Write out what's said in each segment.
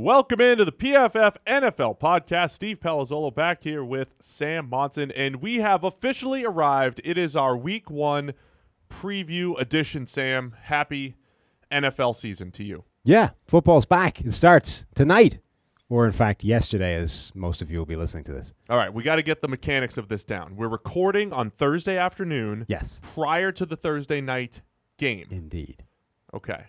Welcome into the PFF NFL podcast. Steve Palazzolo back here with Sam Monson, and we have officially arrived. It is our Week 1 preview edition, Sam. Happy NFL season to you. Yeah, football's back. It starts tonight, or in fact yesterday, as most of you will be listening to this. All right, we got to get the mechanics of this down. We're recording on Thursday afternoon. Yes. Prior to the Thursday night game. Indeed. Okay.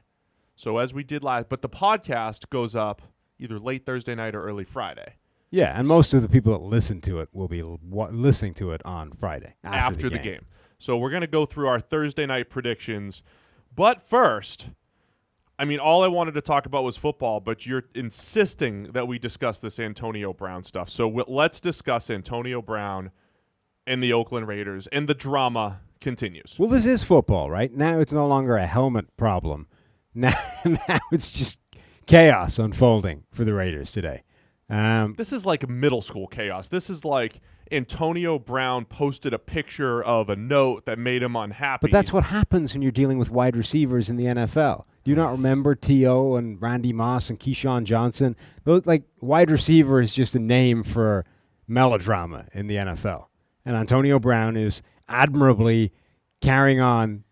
So as we did last, but the podcast goes up either late Thursday night or early Friday. Yeah, and most of the people that listen to it will be listening to it on Friday after the game. So we're going to go through our Thursday night predictions. But first, I mean, all I wanted to talk about was football, but you're insisting that we discuss this Antonio Brown stuff. So let's discuss Antonio Brown and the Oakland Raiders, and the drama continues. Well, this is football, right? Now it's no longer a helmet problem. Now it's just chaos unfolding for the Raiders today. This is like middle school chaos. This is like Antonio Brown posted a picture of a note that made him unhappy. But that's what happens when you're dealing with wide receivers in the NFL. Do you not remember T.O. and Randy Moss and Keyshawn Johnson? Those, like, wide receiver is just a name for melodrama in the NFL. And Antonio Brown is admirably carrying on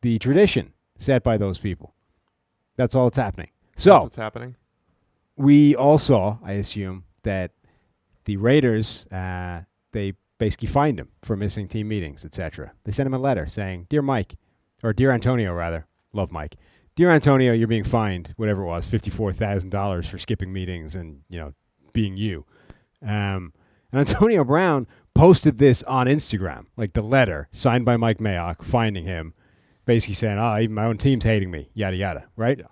the tradition set by those people. That's all that's happening. So that's what's happening. We all saw, I assume, that the Raiders, they basically fined him for missing team meetings, etc. They sent him a letter saying, Dear Mike, or Dear Antonio, rather. Love Mike. Dear Antonio, you're being fined, whatever it was, $54,000 for skipping meetings and, being you. And Antonio Brown posted this on Instagram, like the letter signed by Mike Mayock, finding him, basically saying, even my own team's hating me, yada, yada, right? Yeah.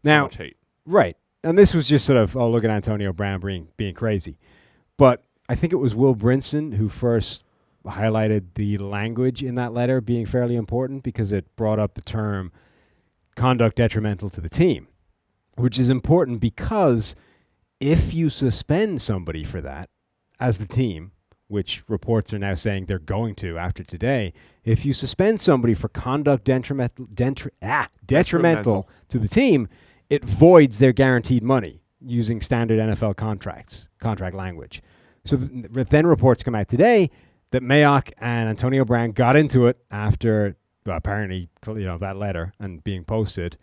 Now, so much hate. Right. And this was just sort of, look at Antonio Brown being crazy. But I think it was Will Brinson who first highlighted the language in that letter being fairly important because it brought up the term conduct detrimental to the team, which is important because if you suspend somebody for that as the team, which reports are now saying they're going to after today, if you suspend somebody for conduct detrimental to the team, it voids their guaranteed money using standard NFL contract language. So then reports come out today that Mayock and Antonio Brown got into it after apparently that letter and being posted.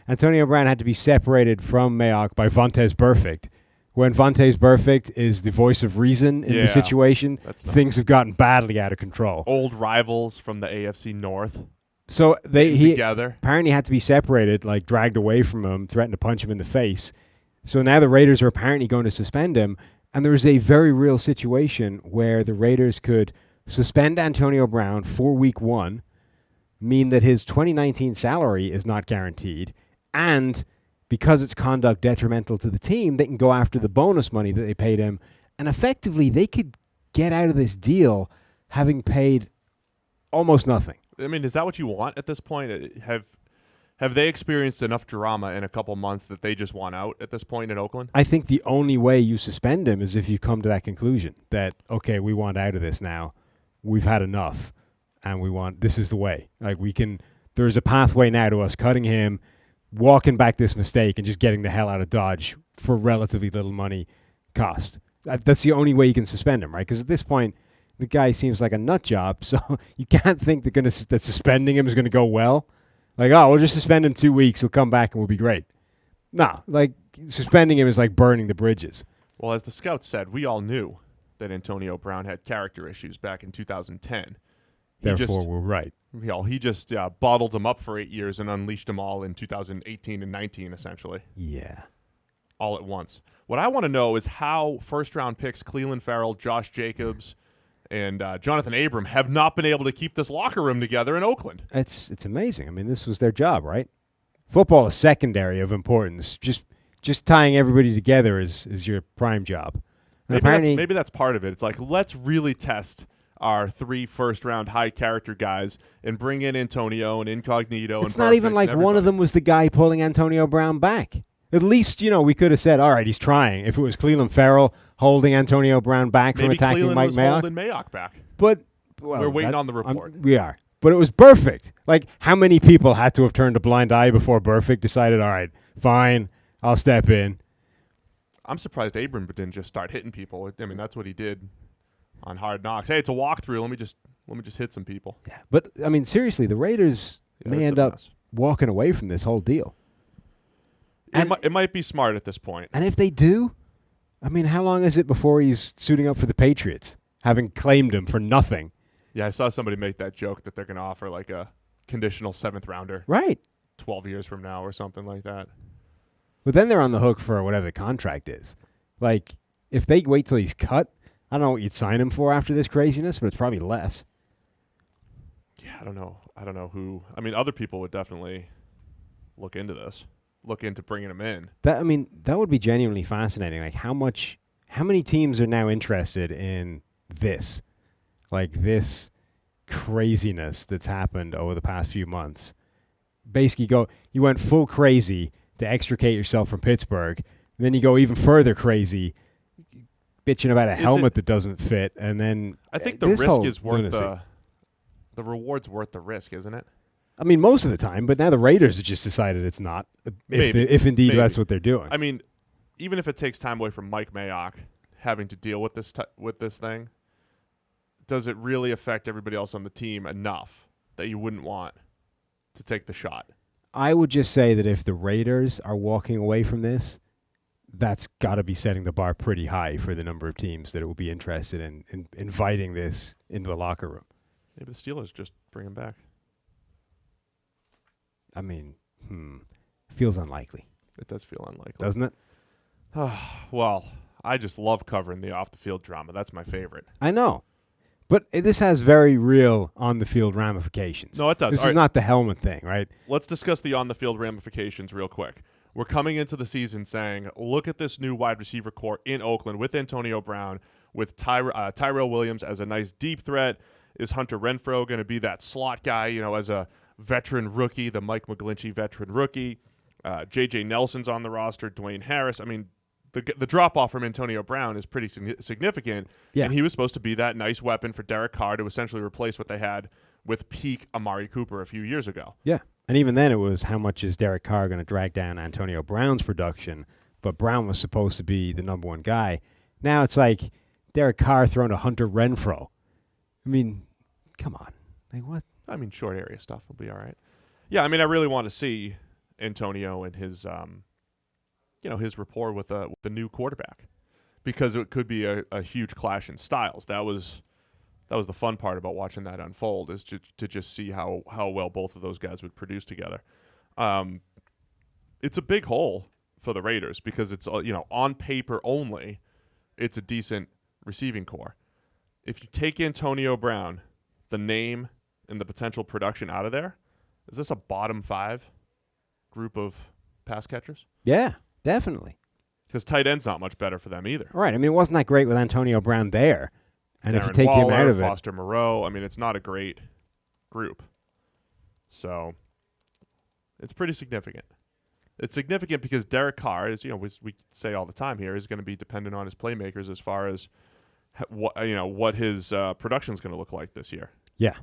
Antonio Brown had to be separated from Mayock by Vontaze Burfict. When Vontaze Burfict is the voice of reason in the situation, things have gotten badly out of control. Old rivals from the AFC North. So he together. Apparently had to be separated, like dragged away from him, threatened to punch him in the face. So now the Raiders are apparently going to suspend him, and there is a very real situation where the Raiders could suspend Antonio Brown for Week 1, mean that his 2019 salary is not guaranteed, and because it's conduct detrimental to the team, they can go after the bonus money that they paid him, and effectively they could get out of this deal having paid almost nothing. I mean, is that what you want at this point? Have they experienced enough drama in a couple months that they just want out at this point in Oakland? I think the only way you suspend him is if you come to that conclusion that, okay, we want out of this now. We've had enough, and this is the way. Like, there's a pathway now to us cutting him, walking back this mistake, and just getting the hell out of Dodge for relatively little money cost. That's the only way you can suspend him, right? Because at this point, the guy seems like a nut job, so you can't think that suspending him is going to go well. Like, we'll just suspend him 2 weeks, he'll come back and we'll be great. No, like, suspending him is like burning the bridges. Well, as the scouts said, we all knew that Antonio Brown had character issues back in 2010. Therefore, we're right. He just bottled them up for 8 years and unleashed them all in 2018 and 19, essentially. Yeah. All at once. What I want to know is how first-round picks Cleveland Farrell, Josh Jacobs, and Jonathan Abram have not been able to keep this locker room together in Oakland. It's amazing. I mean, this was their job, right? Football is secondary of importance. Just tying everybody together is your prime job. Maybe that's part of it. It's like, let's really test our 3 first-round high-character guys and bring in Antonio and Incognito. It's not even like one of them was the guy pulling Antonio Brown back. At least, we could have said, all right, he's trying. If it was Cleveland Farrell holding Antonio Brown back from attacking Cleveland Mike was Mayock. holding Mayock back. But we're waiting on the report. We are. But it was perfect. Like, how many people had to have turned a blind eye before Burfict decided, all right, fine, I'll step in. I'm surprised Abram didn't just start hitting people. I mean, that's what he did on Hard Knocks. Hey, it's a walkthrough. Let me just hit some people. Yeah, but I mean, seriously, the Raiders may end up walking away from this whole deal. And it might be smart at this point. And if they do, I mean, how long is it before he's suiting up for the Patriots, having claimed him for nothing? Yeah, I saw somebody make that joke that they're going to offer like a conditional 7th rounder. Right. 12 years from now or something like that. But then they're on the hook for whatever the contract is. Like, if they wait till he's cut, I don't know what you'd sign him for after this craziness, but it's probably less. Yeah, I don't know who. I mean, other people would definitely look into this. Look into bringing him in. That would be genuinely fascinating. Like, how many teams are now interested in this? Like, this craziness that's happened over the past few months. Basically, you went full crazy to extricate yourself from Pittsburgh. And then you go even further crazy, bitching about a helmet that doesn't fit. And then I think the risk is worth the reward's worth the risk, isn't it? I mean, most of the time, but now the Raiders have just decided it's not, if indeed that's what they're doing. I mean, even if it takes time away from Mike Mayock having to deal with this thing, does it really affect everybody else on the team enough that you wouldn't want to take the shot? I would just say that if the Raiders are walking away from this, that's got to be setting the bar pretty high for the number of teams that will be interested in inviting this into the locker room. Maybe the Steelers just bring him back. I mean, feels unlikely. It does feel unlikely. Doesn't it? Well, I just love covering the off-the-field drama. That's my favorite. I know. But this has very real on-the-field ramifications. No, it does. This is not the helmet thing, right? Let's discuss the on-the-field ramifications real quick. We're coming into the season saying, look at this new wide receiver core in Oakland with Antonio Brown, with Tyrell Williams as a nice deep threat. Is Hunter Renfrow going to be that slot guy, as a veteran rookie, the Mike McGlinchey veteran rookie? J.J. Nelson's on the roster, Dwayne Harris. I mean, the drop-off from Antonio Brown is pretty significant, and he was supposed to be that nice weapon for Derek Carr to essentially replace what they had with peak Amari Cooper a few years ago. Yeah, and even then it was how much is Derek Carr going to drag down Antonio Brown's production, but Brown was supposed to be the number one guy. Now it's like Derek Carr throwing to Hunter Renfrow. I mean, come on. Like what? I mean, short area stuff will be all right. Yeah, I mean, I really want to see Antonio and his his rapport with the new quarterback, because it could be a huge clash in styles. That was the fun part about watching that unfold, is to just see how well both of those guys would produce together. It's a big hole for the Raiders because it's on paper only, it's a decent receiving core. If you take Antonio Brown, the name and the potential production out of there, is this a bottom 5 group of pass catchers? Yeah. Definitely. Because tight end's not much better for them either. Right. I mean, it wasn't that great with Antonio Brown there. And Darren if you take Waller, him out of Foster Moreau, I mean, it's not a great group. So it's pretty significant. It's significant because Derek Carr is, we say all the time here, is going to be dependent on his playmakers as far as what his production is going to look like this year. Yeah.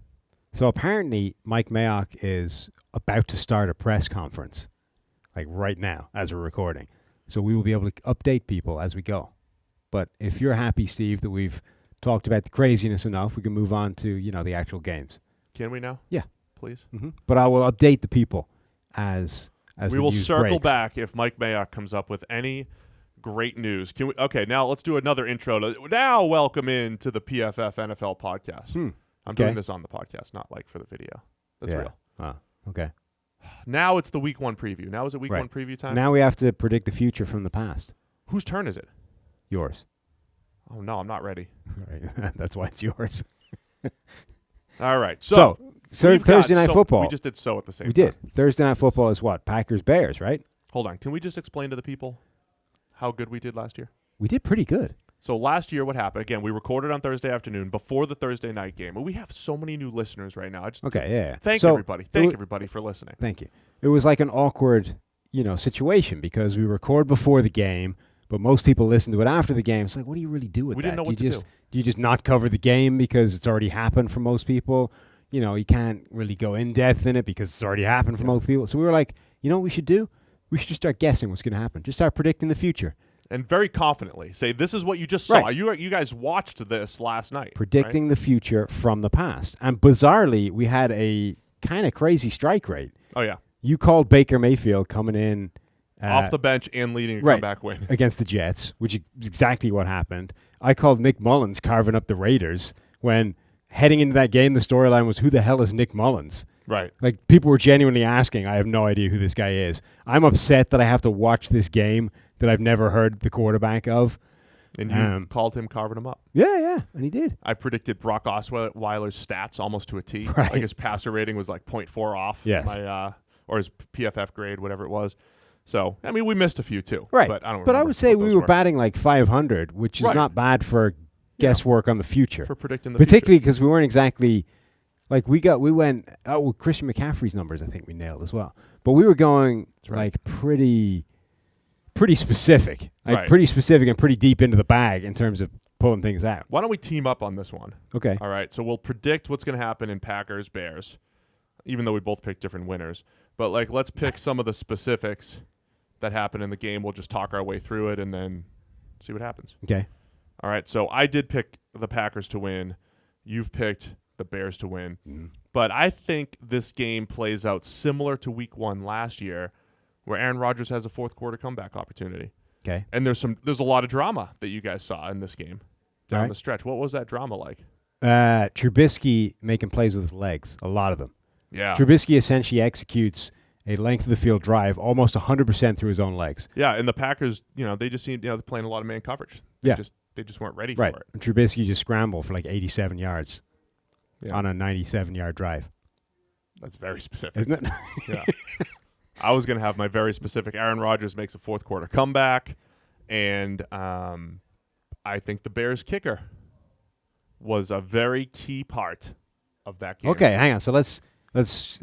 So apparently Mike Mayock is about to start a press conference, like right now as we're recording. So we will be able to update people as we go. But if you're happy, Steve, that we've talked about the craziness enough, we can move on to, the actual games. Can we now? Yeah. Please? Mm-hmm. But I will update the people as we the will news circle breaks. back if Mike Mayock comes up with any great news. Okay, now let's do another intro. Now welcome in to the PFF NFL podcast. I'm doing this on the podcast, not like for the video. That's real. Okay. Now it's the week 1 preview. Now is it week 1 preview time? Now we have to predict the future from the past. Whose turn is it? Yours. Oh, no, I'm not ready. Right. That's why it's yours. All right. So Thursday Night Football. We just did at the same time. We did. Thursday Night Football is what? Packers-Bears, right? Hold on. Can we just explain to the people how good we did last year? We did pretty good. So last year, what happened? Again, we recorded on Thursday afternoon before the Thursday night game. And we have so many new listeners right now. Thank everybody. Thank everybody for listening. Thank you. It was like an awkward, situation because we record before the game, but most people listen to it after the game. It's like, what do you really do with that? We didn't know what to do. Do you just not cover the game because it's already happened for most people? You can't really go in depth in it because it's already happened for most people. So we were like, what we should do? we should just start guessing what's going to happen. Just start predicting the future. And very confidently say, this is what you just saw. Right. You guys watched this last night. Predicting the future from the past. And bizarrely, we had a kind of crazy strike rate. Oh, yeah. You called Baker Mayfield coming in. Off the bench and leading a right, comeback win. Against the Jets, which is exactly what happened. I called Nick Mullins carving up the Raiders when heading into that game, the storyline was, who the hell is Nick Mullins? Right. Like, people were genuinely asking, I have no idea who this guy is. I'm upset that I have to watch this game that I've never heard the quarterback of. And you called him carving him up. Yeah, and he did. I predicted Brock Osweiler's stats almost to a T. Right. Like his passer rating was like 0.4 off. Yes. Or his PFF grade, whatever it was. So, I mean, we missed a few too. Right. But I don't But I remember would say what we those were batting like 500, which is Right. not bad for guesswork on the future. For predicting the Particularly because we weren't exactly, like we went, with Christian McCaffrey's numbers I think we nailed as well. But we were going like pretty specific. Like Right. pretty specific and pretty deep into the bag in terms of pulling things out. Why don't we team up on this one? Okay. All right. So we'll predict what's going to happen in Packers, Bears, even though we both picked different winners. But like, let's pick some of the specifics that happen in the game. We'll just talk our way through it and then see what happens. Okay. All right. So I did pick the Packers to win. You've picked the Bears to win. Mm. But I think this game plays out similar to week 1 last year, where Aaron Rodgers has a fourth quarter comeback opportunity. Okay. And there's a lot of drama that you guys saw in this game down Right. the stretch. What was that drama like? Trubisky making plays with his legs, a lot of them. Yeah. Trubisky essentially executes a length of the field drive almost 100% through his own legs. Yeah, and the Packers, they just seemed, they're playing a lot of man coverage. Yeah. They just weren't ready Right. for it. And Trubisky just scrambled for like 87 yards Yeah. on a 97-yard drive. That's very specific. Isn't it? Yeah. I was going to have my very specific Aaron Rodgers makes a fourth quarter comeback, and I think the Bears kicker was a very key part of that game. Okay, hang on. So let's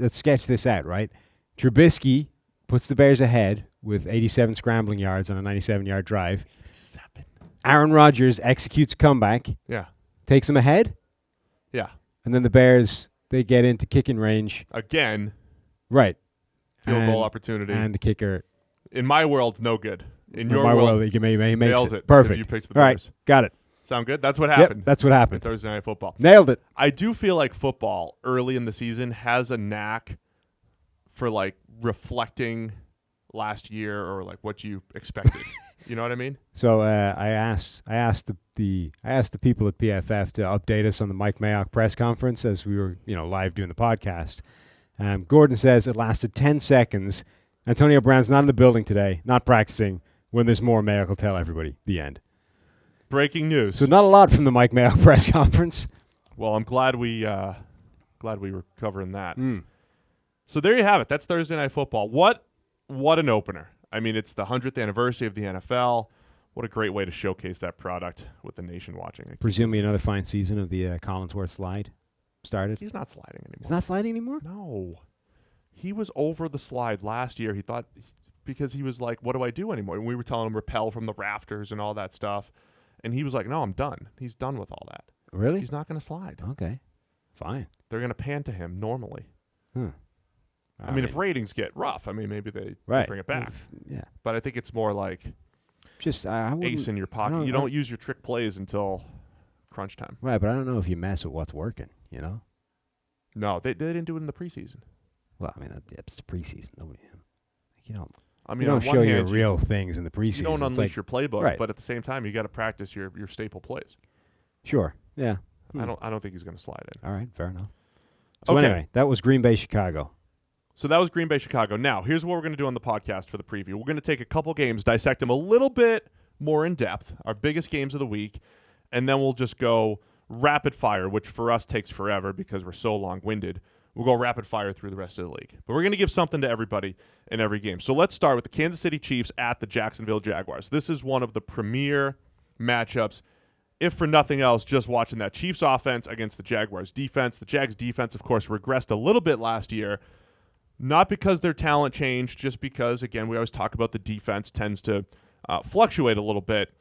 sketch this out, right? Trubisky puts the Bears ahead with 87 scrambling yards on a 97-yard drive. 7. Aaron Rodgers executes a comeback, Yeah. takes them ahead, Yeah. and then the Bears, they get into kicking range. Again, Right. field goal opportunity. And the kicker. In my world, no good. In your my world, he makes nails it. Perfect. Because you picked the All Bears. right, got it. Sound good? That's what Yep, happened. that's what in happened. Thursday Night Football. Nailed it. I do feel like football early in the season has a knack for like reflecting last year or like what you expected. You know what I mean? So I asked the people at PFF to update us on the Mike Mayock press conference as we were live doing the podcast. Gordon says it lasted 10 seconds. Antonio Brown's not in the building today, not practicing. When there's more, Mayock will tell everybody. The end. Breaking news. So not a lot from the Mike Mayock press conference. Well, I'm glad we were covering that. Mm. So there you have it. That's Thursday Night Football. What an opener. I mean, it's the 100th anniversary of the NFL. What a great way to showcase that product with the nation watching. Presumably another fine season of the Collinsworth slide started. He's not sliding anymore. It's not sliding anymore? No. He was over the slide last year. He thought, because he was like, what do I do anymore? And we were telling him rappel from the rafters and all that stuff. And he was like, no, I'm done. He's done with all that. Really? He's not going to slide. Okay. Fine. They're going to pan to him normally. I mean, if ratings get rough, maybe they right. bring it back. Yeah. But I think it's more like Just ace in your pocket. You don't use your trick plays until crunch time. Right, but I don't know if you mess with what's working, No, they didn't do it in the preseason. Well, it's the preseason. Nobody, you don't. I mean, You don't on one show your hand, real things in the preseason. you don't It's unleash your playbook, right. but at the same time, you got to practice your staple plays. Sure. Yeah. I don't think he's going to slide in. All right. Fair enough. So Okay. anyway, that was Green Bay, Chicago. So that was Green Bay, Chicago. Now, here's what we're going to do on the podcast for the preview. We're going to take a couple games, dissect them a little bit more in depth, our biggest games of the week, and then we'll just go rapid fire, which for us takes forever because we're so long-winded. We'll go rapid fire through the rest of the league. But we're going to give something to everybody in every game. So let's start with the Kansas City Chiefs at the Jacksonville Jaguars. This is one of the premier matchups, if for nothing else, just watching that Chiefs offense against the Jaguars defense. The Jags defense, of course, regressed a little bit last year, not because their talent changed, just because, again, we always talk about the defense tends to fluctuate a little bit.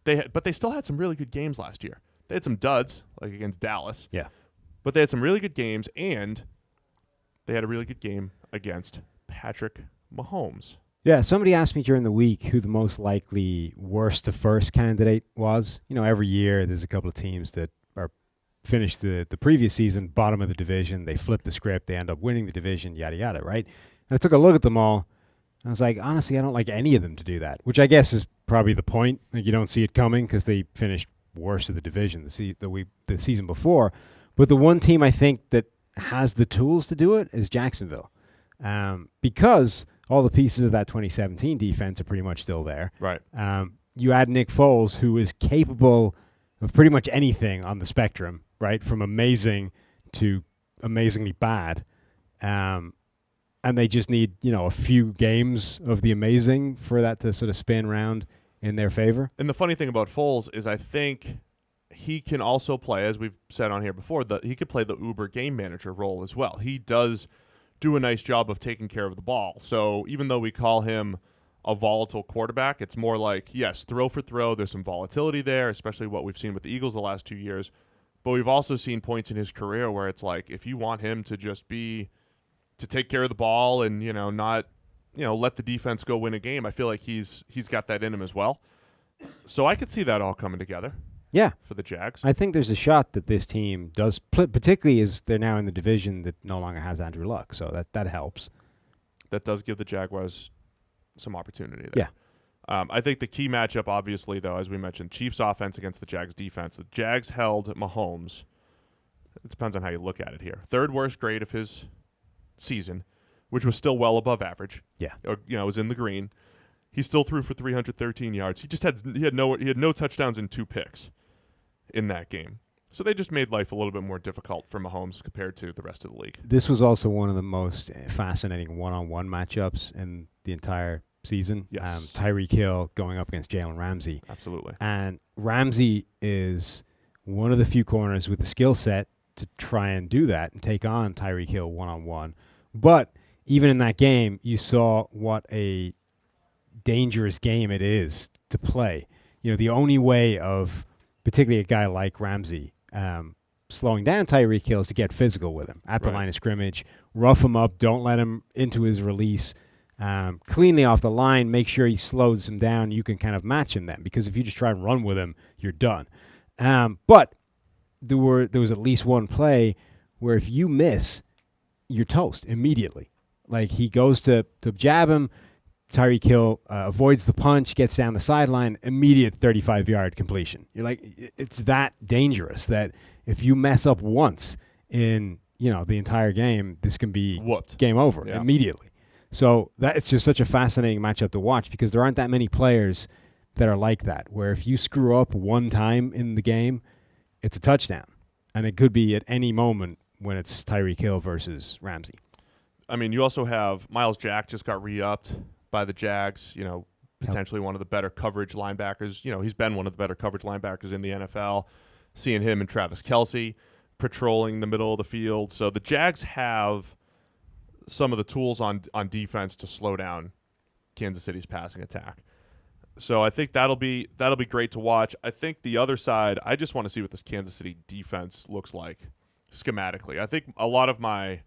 But they still had some really good games last year. They had some duds, like against Dallas. Yeah. But they had some really good games, and they had a really good game against Patrick Mahomes. Yeah, somebody asked me during the week who the most likely worst to first candidate was. Every year there's a couple of teams that are finished the previous season bottom of the division. They flip the script. They end up winning the division, yada, yada, right? And I took a look at them all. And I was like, honestly, I don't like any of them to do that, which I guess is probably the point. Like, you don't see it coming because they finished worst of the division the season before. But the one team I think that has the tools to do it is Jacksonville, because all the pieces of that 2017 defense are pretty much still there. Right. You add Nick Foles, who is capable of pretty much anything on the spectrum, right, from amazing to amazingly bad. And they just need, a few games of the amazing for that to sort of spin around in their favor. And the funny thing about Foles is I think he can also play, as we've said on here before, he could play the Uber game manager role as well. He does do a nice job of taking care of the ball. So even though we call him a volatile quarterback, it's more like, yes, throw for throw. There's some volatility there, especially what we've seen with the Eagles the last 2 years. But we've also seen points in his career where it's like, if you want him to just to take care of the ball and, not, let the defense go win a game, I feel like he's got that in him as well. So I could see that all coming together. Yeah. For the Jags. I think there's a shot that this team does, particularly as they're now in the division that no longer has Andrew Luck. So that helps. That does give the Jaguars some opportunity there. Yeah. I think the key matchup, obviously, though, as we mentioned, Chiefs offense against the Jags defense. The Jags held Mahomes. It depends on how you look at it here. Third worst grade of his season, which was still well above average. Yeah. Or, it was in the green. He still threw for 313 yards. He had no touchdowns and 2 picks in that game. So they just made life a little bit more difficult for Mahomes compared to the rest of the league. This was also one of the most fascinating one-on-one matchups in the entire season. Yes. Tyreek Hill going up against Jalen Ramsay. Absolutely. And Ramsay is one of the few corners with the skill set to try and do that and take on Tyreek Hill one-on-one. But even in that game, you saw what a dangerous game it is to play. The only way of particularly a guy like Ramsay slowing down Tyreek Hill is to get physical with him at the line of scrimmage, rough him up, don't let him into his release, cleanly off the line, make sure he slows him down. You can kind of match him then, because if you just try and run with him, you're done. But there was at least one play where if you miss, you're toast immediately. Like, he goes to jab him, Tyreek Hill avoids the punch, gets down the sideline, immediate 35-yard completion. You're like, it's that dangerous that if you mess up once in the entire game, this can be whooped. Game over immediately. So it's just such a fascinating matchup to watch, because there aren't that many players that are like that, where if you screw up one time in the game, it's a touchdown. And it could be at any moment when it's Tyreek Hill versus Ramsay. I mean, you also have Miles Jack just got re-upped by the Jags, potentially one of the better coverage linebackers. He's been one of the better coverage linebackers in the NFL. Seeing him and Travis Kelce patrolling the middle of the field. So the Jags have some of the tools on defense to slow down Kansas City's passing attack. So I think that'll be great to watch. I think the other side, I just want to see what this Kansas City defense looks like schematically. I think a lot of my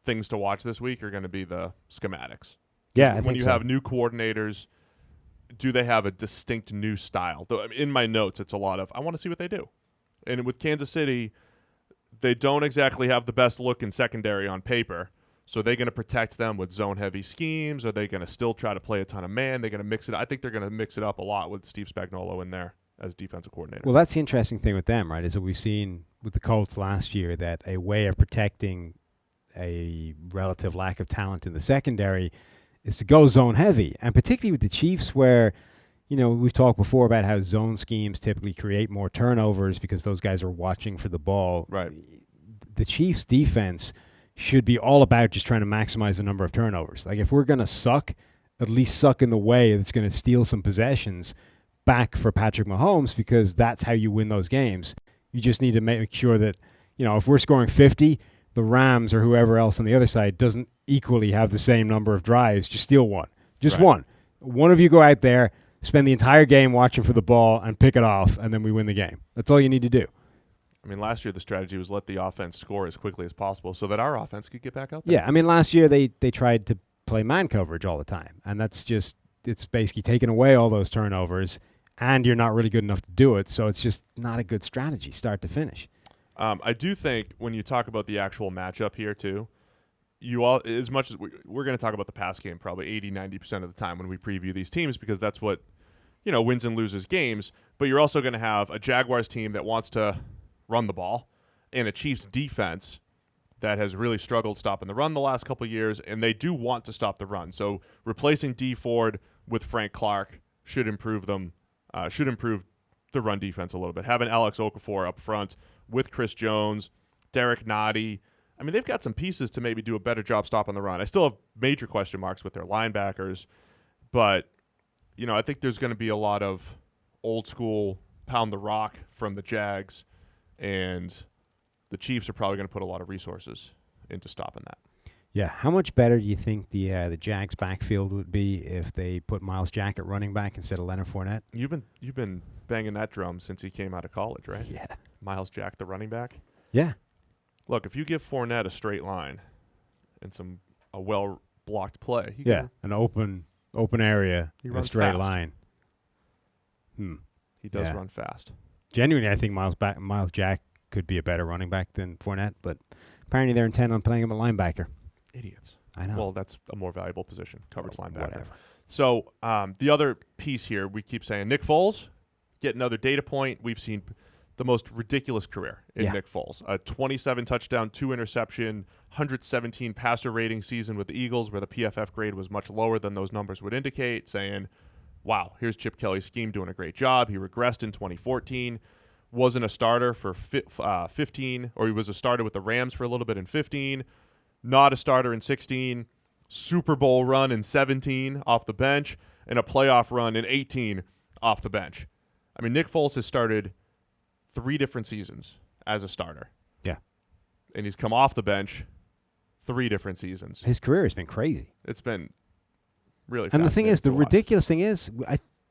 things to watch this week are going to be the schematics. Yeah, when you have new coordinators, do they have a distinct new style? In my notes, it's a lot of, I want to see what they do. And with Kansas City, they don't exactly have the best look in secondary on paper. So are they going to protect them with zone-heavy schemes? Are they going to still try to play a ton of man? They're going to mix it. I think they're going to mix it up a lot with Steve Spagnuolo in there as defensive coordinator. Well, that's the interesting thing with them, right, is that we've seen with the Colts last year that a way of protecting a relative lack of talent in the secondary is to go zone heavy, and particularly with the Chiefs, where we've talked before about how zone schemes typically create more turnovers because those guys are watching for the ball. Right. The Chiefs' defense should be all about just trying to maximize the number of turnovers. Like, if we're going to suck, at least suck in the way that's going to steal some possessions back for Patrick Mahomes, because that's how you win those games. You just need to make sure that, if we're scoring 50, the Rams or whoever else on the other side doesn't equally have the same number of drives. Just steal one. Just one. One of you go out there, spend the entire game watching for the ball, and pick it off, and then we win the game. That's all you need to do. I mean, last year the strategy was let the offense score as quickly as possible so that our offense could get back out there. Yeah, I mean, last year they tried to play man coverage all the time. And that's just, it's basically taking away all those turnovers, and you're not really good enough to do it. So it's just not a good strategy, start to finish. I do think when you talk about the actual matchup here too, you all, as much as we're going to talk about the pass game probably 80-90% of the time when we preview these teams, because that's what, wins and loses games. But you're also going to have a Jaguars team that wants to run the ball and a Chiefs defense that has really struggled stopping the run the last couple of years, and they do want to stop the run. So replacing D Ford with Frank Clark should improve them, should improve the run defense a little bit. Having Alex Okafor up front with Chris Jones, Derek Nottie, I mean, they've got some pieces to maybe do a better job stopping the run. I still have major question marks with their linebackers, but, I think there's going to be a lot of old school pound the rock from the Jags, and the Chiefs are probably going to put a lot of resources into stopping that. Yeah, how much better do you think the Jags backfield would be if they put Myles Jack at running back instead of Leonard Fournette? You've been banging that drum since he came out of college, right? Yeah. Myles Jack, the running back? Yeah. Look, if you give Fournette a straight line and a well-blocked play, an open area, he in a runs straight fast. line. He does run fast. Genuinely, I think Myles Jack could be a better running back than Fournette, but apparently they're intent on playing him at linebacker. Idiots. I know. Well, that's a more valuable position, coverage linebacker. Whatever. So the other piece here, we keep saying Nick Foles, get another data point. We've seen the most ridiculous career in Nick Foles. A 27 touchdown, 2 interception, 117 passer rating season with the Eagles, where the PFF grade was much lower than those numbers would indicate, saying, wow, here's Chip Kelly's scheme doing a great job. He regressed in 2014, wasn't a starter for 15, or he was a starter with the Rams for a little bit in 15, not a starter in 16, Super Bowl run in 17 off the bench, and a playoff run in 18 off the bench. I mean, Nick Foles has started 3 different seasons as a starter. Yeah. And he's come off the bench 3 different seasons. His career has been crazy. It's been really And the thing is, the ridiculous thing is,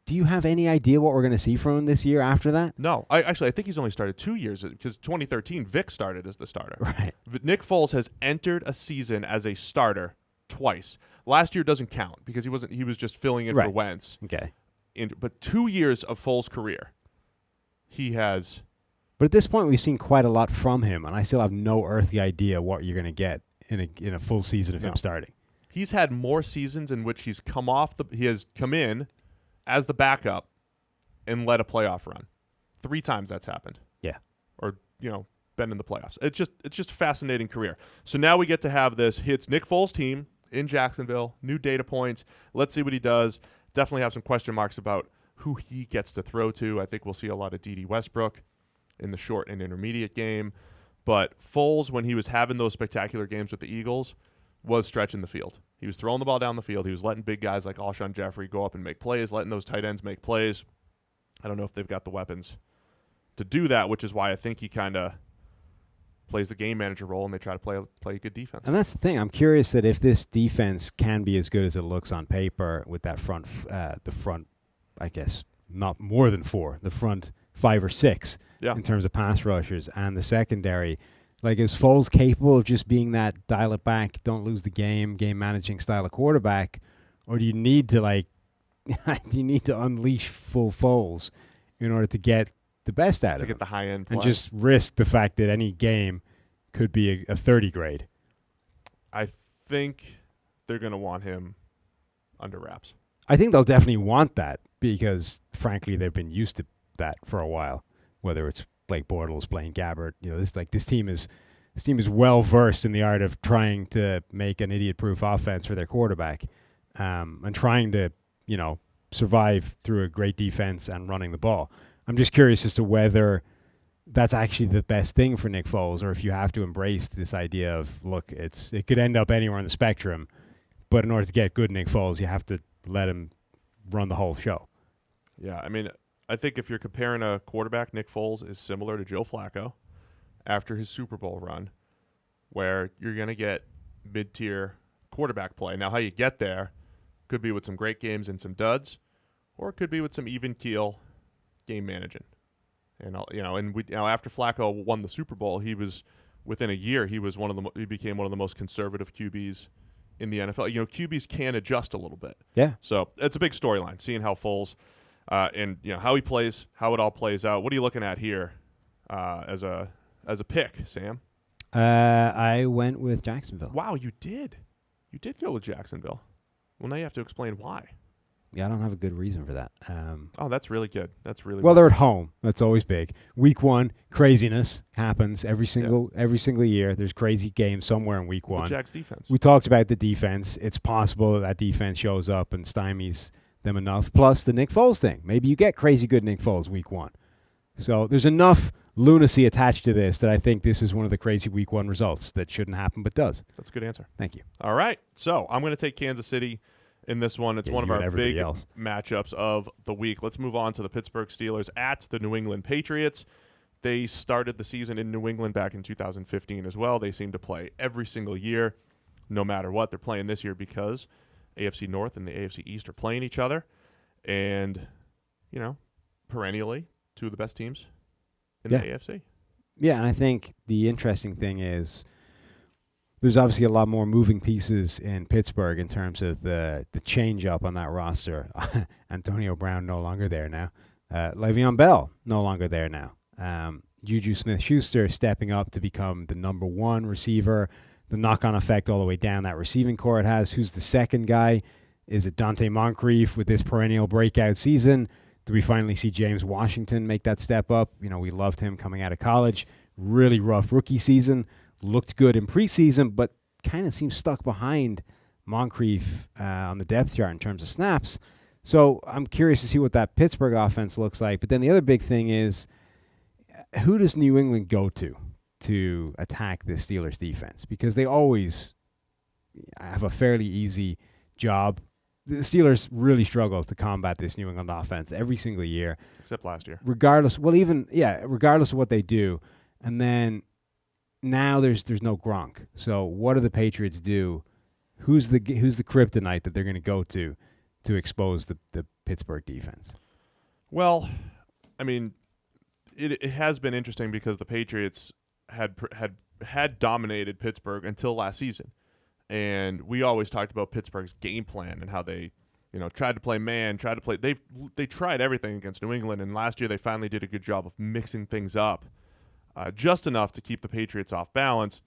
do you have any idea what we're going to see from him this year after that? No. I think he's only started 2 years, because 2013, Vic started as the starter. Right. Nick Foles has entered a season as a starter twice. Last year doesn't count because he was just filling in for Wentz. Okay. But 2 years of Foles' career, he has. But at this point, we've seen quite a lot from him, and I still have no earthly idea what you're going to get in a full season of him starting. He's had more seasons in which he has come in as the backup and led a playoff run. 3 times that's happened. Yeah. Or, been in the playoffs. It's just a fascinating career. So now we get to have this. It's Nick Foles' team in Jacksonville, new data points. Let's see what he does. Definitely have some question marks about who he gets to throw to. I think we'll see a lot of D.D. Westbrook in the short and intermediate game. But Foles, when he was having those spectacular games with the Eagles, was stretching the field. He was throwing the ball down the field. He was letting big guys like Alshon Jeffrey go up and make plays, letting those tight ends make plays. I don't know if they've got the weapons to do that, which is why I think he kind of plays the game manager role, and they try to play good defense. And that's the thing. I'm curious that if this defense can be as good as it looks on paper with that the front, I guess, not more than 4, the front 5 or 6 in terms of pass rushers, and the secondary, like, is Foles capable of just being that dial it back, don't lose the game managing style of quarterback, or do you need to unleash full Foles in order to get the best out of him? To get the high end play. And just risk the fact that any game could be a 30 grade. I think they're going to want him under wraps. I think they'll definitely want that because, frankly, they've been used to that for a while, whether it's Blake Bortles, Blaine Gabbert. This team is well versed in the art of trying to make an idiot-proof offense for their quarterback, and trying to, survive through a great defense and running the ball. I'm just curious as to whether that's actually the best thing for Nick Foles, or if you have to embrace this idea of, look, it could end up anywhere on the spectrum, but in order to get good Nick Foles, you have to let him run the whole show. Yeah, I mean, I think if you're comparing a quarterback, Nick Foles is similar to Joe Flacco after his Super Bowl run, where you're going to get mid-tier quarterback play. Now, how you get there could be with some great games and some duds, or it could be with some even keel game managing. And after Flacco won the Super Bowl, he was within a year he became one of the most conservative QBs in the NFL. You know, QBs can adjust a little bit. Yeah. So it's a big storyline, seeing how Foles and how he plays, how it all plays out. What are you looking at here as a pick, Sam? I went with Jacksonville. Wow, you did. You did go with Jacksonville. Well, now you have to explain why. Yeah, I don't have a good reason for that. Oh, that's really good. That's really well. They're at home. That's always big. Week 1, craziness happens every single year. There's crazy games somewhere in week 1. The Jags defense. We talked about the defense. It's possible that defense shows up and stymies them enough. Plus the Nick Foles thing. Maybe you get crazy good Nick Foles week 1. So there's enough lunacy attached to this that I think this is one of the crazy week 1 results that shouldn't happen but does. That's a good answer. Thank you. All right. So I'm going to take Kansas City in this one. It's one of our big matchups of the week. Let's move on to the Pittsburgh Steelers at the New England Patriots. They started the season in New England back in 2015 as well. They seem to play every single year, no matter what. They're playing this year because AFC North and the AFC East are playing each other. And, perennially, 2 of the best teams in the AFC. Yeah, and I think the interesting thing is there's obviously a lot more moving pieces in Pittsburgh in terms of the change up on that roster. Antonio Brown no longer there now. Le'Veon Bell no longer there now. Juju Smith-Schuster stepping up to become the number 1 receiver. The knock-on effect all the way down that receiving core it has. Who's the second guy? Is it Dante Moncrief with this perennial breakout season? Do we finally see James Washington make that step up? We loved him coming out of college. Really rough rookie season. Looked good in preseason, but kind of seems stuck behind Moncrief on the depth chart in terms of snaps. So I'm curious to see what that Pittsburgh offense looks like. But then the other big thing is, who does New England go to attack the Steelers defense? Because they always have a fairly easy job. The Steelers really struggle to combat this New England offense every single year. Except last year. Regardless of what they do. And then now there's no Gronk. So what do the Patriots do? Who's the kryptonite that they're going to go to expose the Pittsburgh defense? Well, I mean, it has been interesting because the Patriots had dominated Pittsburgh until last season, and we always talked about Pittsburgh's game plan and how they, tried to play man, they tried everything against New England, and last year they finally did a good job of mixing things up. Just enough to keep the Patriots off balance.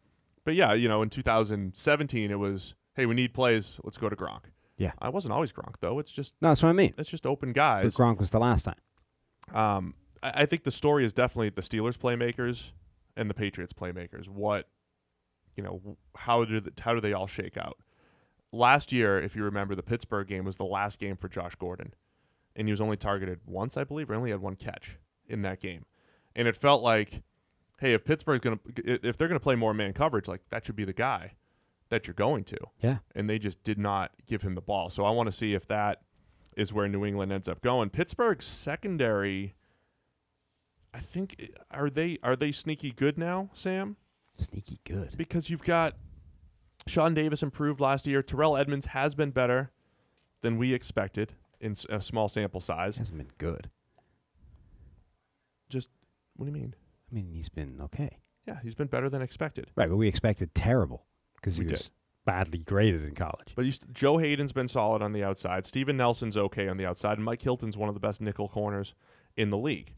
But, yeah, in 2017 it was, hey, we need plays, let's go to Gronk. Yeah. I wasn't always Gronk, though. It's just no, that's what I mean. It's just open guys. But Gronk was the last time. I think the story is definitely the Steelers playmakers and the Patriots playmakers. How do they all shake out? Last year, if you remember, the Pittsburgh game was the last game for Josh Gordon. And he was only targeted once, I believe, or only had 1 catch in that game. And it felt like, hey, if they're gonna play more man coverage, like that should be the guy that you're going to. Yeah. And they just did not give him the ball. So I want to see if that is where New England ends up going. Pittsburgh's secondary, I think, are they sneaky good now, Sam? Sneaky good. Because you've got Sean Davis improved last year. Terrell Edmonds has been better than we expected in a small sample size. Hasn't been good. Just, what do you mean? I mean, he's been okay. Yeah, he's been better than expected. Right, but we expected terrible because he was badly graded in college. But Joe Hayden's been solid on the outside. Steven Nelson's okay on the outside. And Mike Hilton's one of the best nickel corners in the league.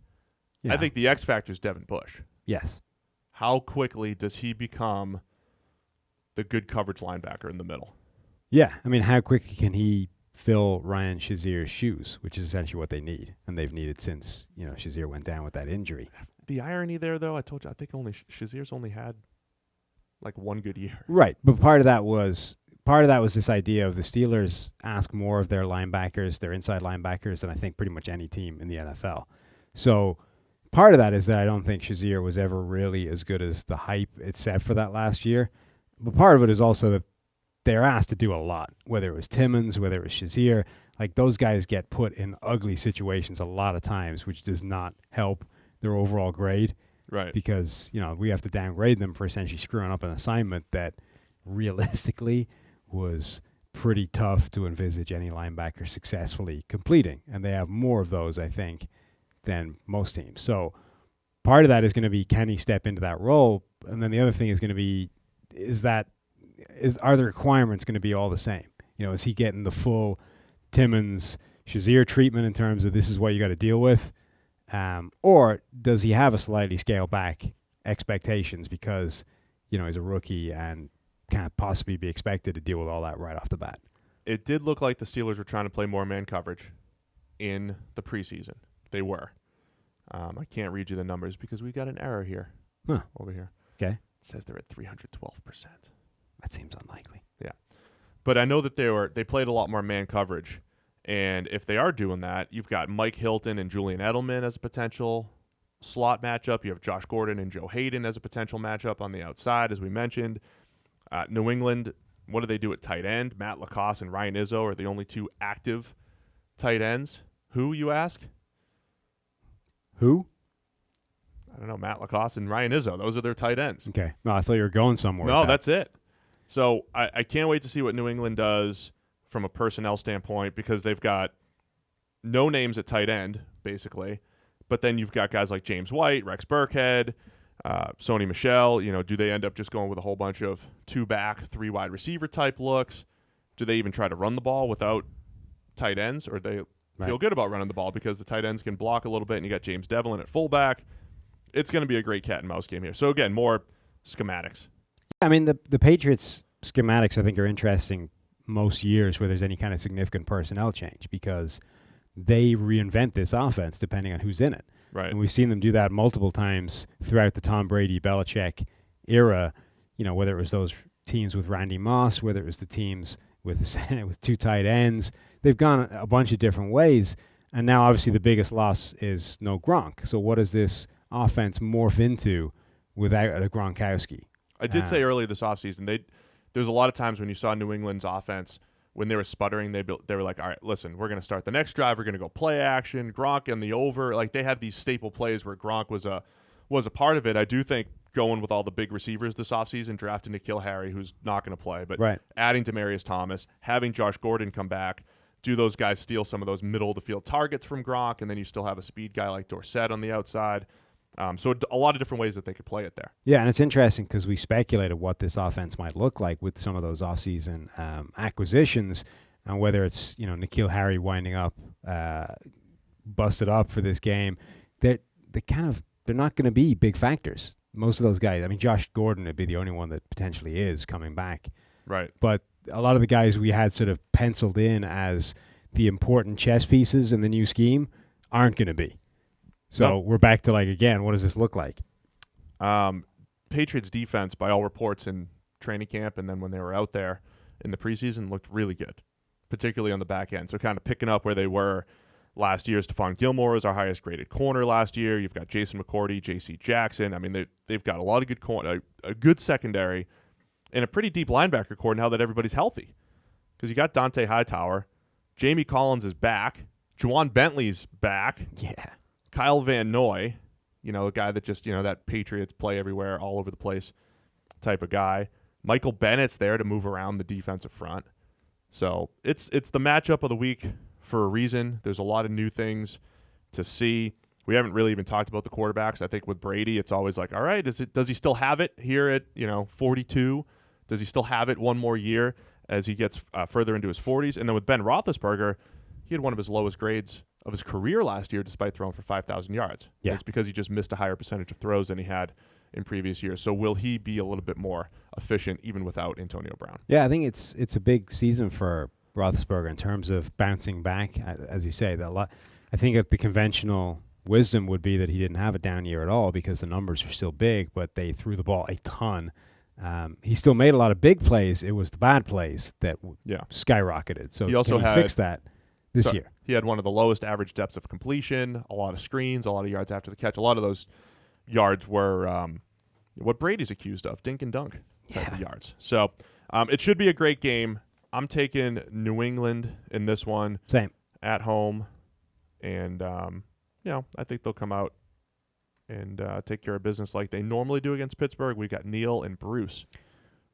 Yeah. I think the X factor is Devin Bush. Yes. How quickly does he become the good coverage linebacker in the middle? Yeah, I mean, how quickly can he fill Ryan Shazier's shoes, which is essentially what they need, and they've needed since Shazier went down with that injury. The irony there, though, I told you, I think Shazier's only had like 1 good year. Right, but part of that was this idea of the Steelers ask more of their linebackers, their inside linebackers, than I think pretty much any team in the NFL. So part of that is that I don't think Shazier was ever really as good as the hype it set for that last year. But part of it is also that they're asked to do a lot, whether it was Timmons, whether it was Shazier. Like, those guys get put in ugly situations a lot of times, which does not help their overall grade. Right. Because, we have to downgrade them for essentially screwing up an assignment that realistically was pretty tough to envisage any linebacker successfully completing. And they have more of those, I think, than most teams. So part of that is going to be, can he step into that role? And then the other thing is going to be, is that are the requirements going to be all the same? Is he getting the full Timmons, Shazier treatment in terms of this is what you got to deal with? Or does he have a slightly scaled back expectations because, he's a rookie and can't possibly be expected to deal with all that right off the bat? It did look like the Steelers were trying to play more man coverage in the preseason. They were. I can't read you the numbers because we got an error here. Over here. Okay. It says they're at 312%. That seems unlikely. Yeah. But I know that they played a lot more man coverage. And if they are doing that, you've got Mike Hilton and Julian Edelman as a potential slot matchup. You have Josh Gordon and Joe Hayden as a potential matchup on the outside, as we mentioned. New England, what do they do at tight end? Matt Lacoste and Ryan Izzo are the only two active tight ends. Who, you ask? Who? I don't know, Matt Lacoste and Ryan Izzo. Those are their tight ends. Okay. No, I thought you were going somewhere. No, that's it. So I can't wait to see what New England does from a personnel standpoint because they've got no names at tight end, basically. But then you've got guys like James White, Rex Burkhead, Sony Michel. Do they end up just going with a whole bunch of 2-back, 3-wide receiver type looks? Do they even try to run the ball without tight ends? Or they feel good about running the ball because the tight ends can block a little bit and you got James Devlin at fullback? It's going to be a great cat and mouse game here. So, again, more schematics. I mean, the Patriots schematics, I think, are interesting most years where there's any kind of significant personnel change because they reinvent this offense depending on who's in it. Right. And we've seen them do that multiple times throughout the Tom Brady, Belichick era, whether it was those teams with Randy Moss, whether it was the teams with two tight ends. They've gone a bunch of different ways. And now, obviously, the biggest loss is no Gronk. So what does this offense morph into without a Gronkowski? I did say earlier this offseason, there's a lot of times when you saw New England's offense, when they were sputtering, they were like, all right, listen, we're going to start the next drive. We're going to go play action, Gronk and the over. Like, they had these staple plays where Gronk was a part of it. I do think going with all the big receivers this offseason, drafting N'Keal Harry, who's not going to play, but adding Demaryius Thomas, having Josh Gordon come back, do those guys steal some of those middle-of-the-field targets from Gronk, and then you still have a speed guy like Dorsett on the outside. So a lot of different ways that they could play it there. Yeah, and it's interesting because we speculated what this offense might look like with some of those offseason acquisitions, and whether it's N'Keal Harry winding up busted up for this game. They're not going to be big factors. Most of those guys. I mean, Josh Gordon would be the only one that potentially is coming back. Right. But a lot of the guys we had sort of penciled in as the important chess pieces in the new scheme aren't going to be. So we're back to, again, what does this look like? Patriots defense, by all reports in training camp and then when they were out there in the preseason, looked really good, particularly on the back end. So kind of picking up where they were last year. Stephon Gilmore was our highest graded corner last year. You've got Jason McCourty, J.C. Jackson. I mean, they've got a lot of good a good secondary and a pretty deep linebacker core now that everybody's healthy. Because you got Dante Hightower. Jamie Collins is back. Juwan Bentley's back. Yeah. Kyle Van Noy, a guy that just, that Patriots play everywhere, all over the place type of guy. Michael Bennett's there to move around the defensive front. So it's the matchup of the week for a reason. There's a lot of new things to see. We haven't really even talked about the quarterbacks. I think with Brady, it's always like, all right, does he still have it here at 42? Does he still have it one more year as he gets further into his 40s? And then with Ben Roethlisberger, he had one of his lowest grades of his career last year despite throwing for 5,000 yards. Yeah. It's because he just missed a higher percentage of throws than he had in previous years. So will he be a little bit more efficient even without Antonio Brown? Yeah, I think it's a big season for Roethlisberger in terms of bouncing back. As you say, I think that the conventional wisdom would be that he didn't have a down year at all because the numbers are still big, but they threw the ball a ton. He still made a lot of big plays. It was the bad plays that skyrocketed. So he also can he fix that this year? He had one of the lowest average depths of completion, a lot of screens, a lot of yards after the catch. A lot of those yards were what Brady's accused of, dink and dunk type of yards. So it should be a great game. I'm taking New England in this one. Same. At home. And, I think they'll come out and take care of business like they normally do against Pittsburgh. We got Neil and Bruce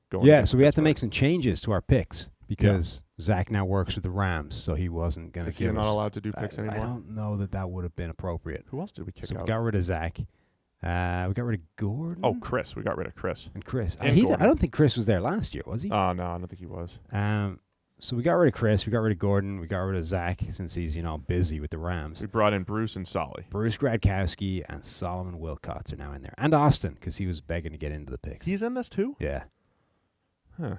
going. Yeah, so we have to make some changes to our picks because Zach now works with the Rams, so he wasn't going to give us. Is he not allowed to do picks anymore? I don't know that would have been appropriate. Who else did we kick so out? We got rid of Zach. We got rid of Gordon. Oh, Chris. We got rid of Chris. And Chris. And I Gordon. don't think Chris was there last year, was he? Oh, no, I don't think he was. So we got rid of Chris. We got rid of Gordon. We got rid of Zach since he's busy with the Rams. We brought in Bruce and Solly. Bruce Gradkowski and Solomon Wilcots are now in there, and Austin because he was begging to get into the picks. He's in this too? Yeah. Huh.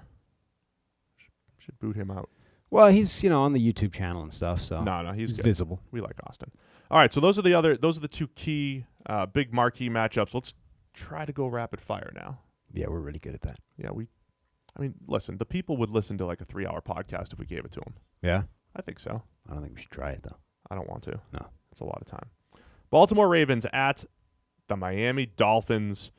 Should boot him out. Well, he's on the YouTube channel and stuff, so No, he's good. visible. We like Austin. All right, so those are the two key big marquee matchups. Let's try to go rapid fire now. Yeah, we're really good at that. Yeah, listen, the people would listen to like a 3-hour podcast if we gave it to them. Yeah? I think so. I don't think we should try it, though. I don't want to. No. It's a lot of time. Baltimore Ravens at the Miami Dolphins.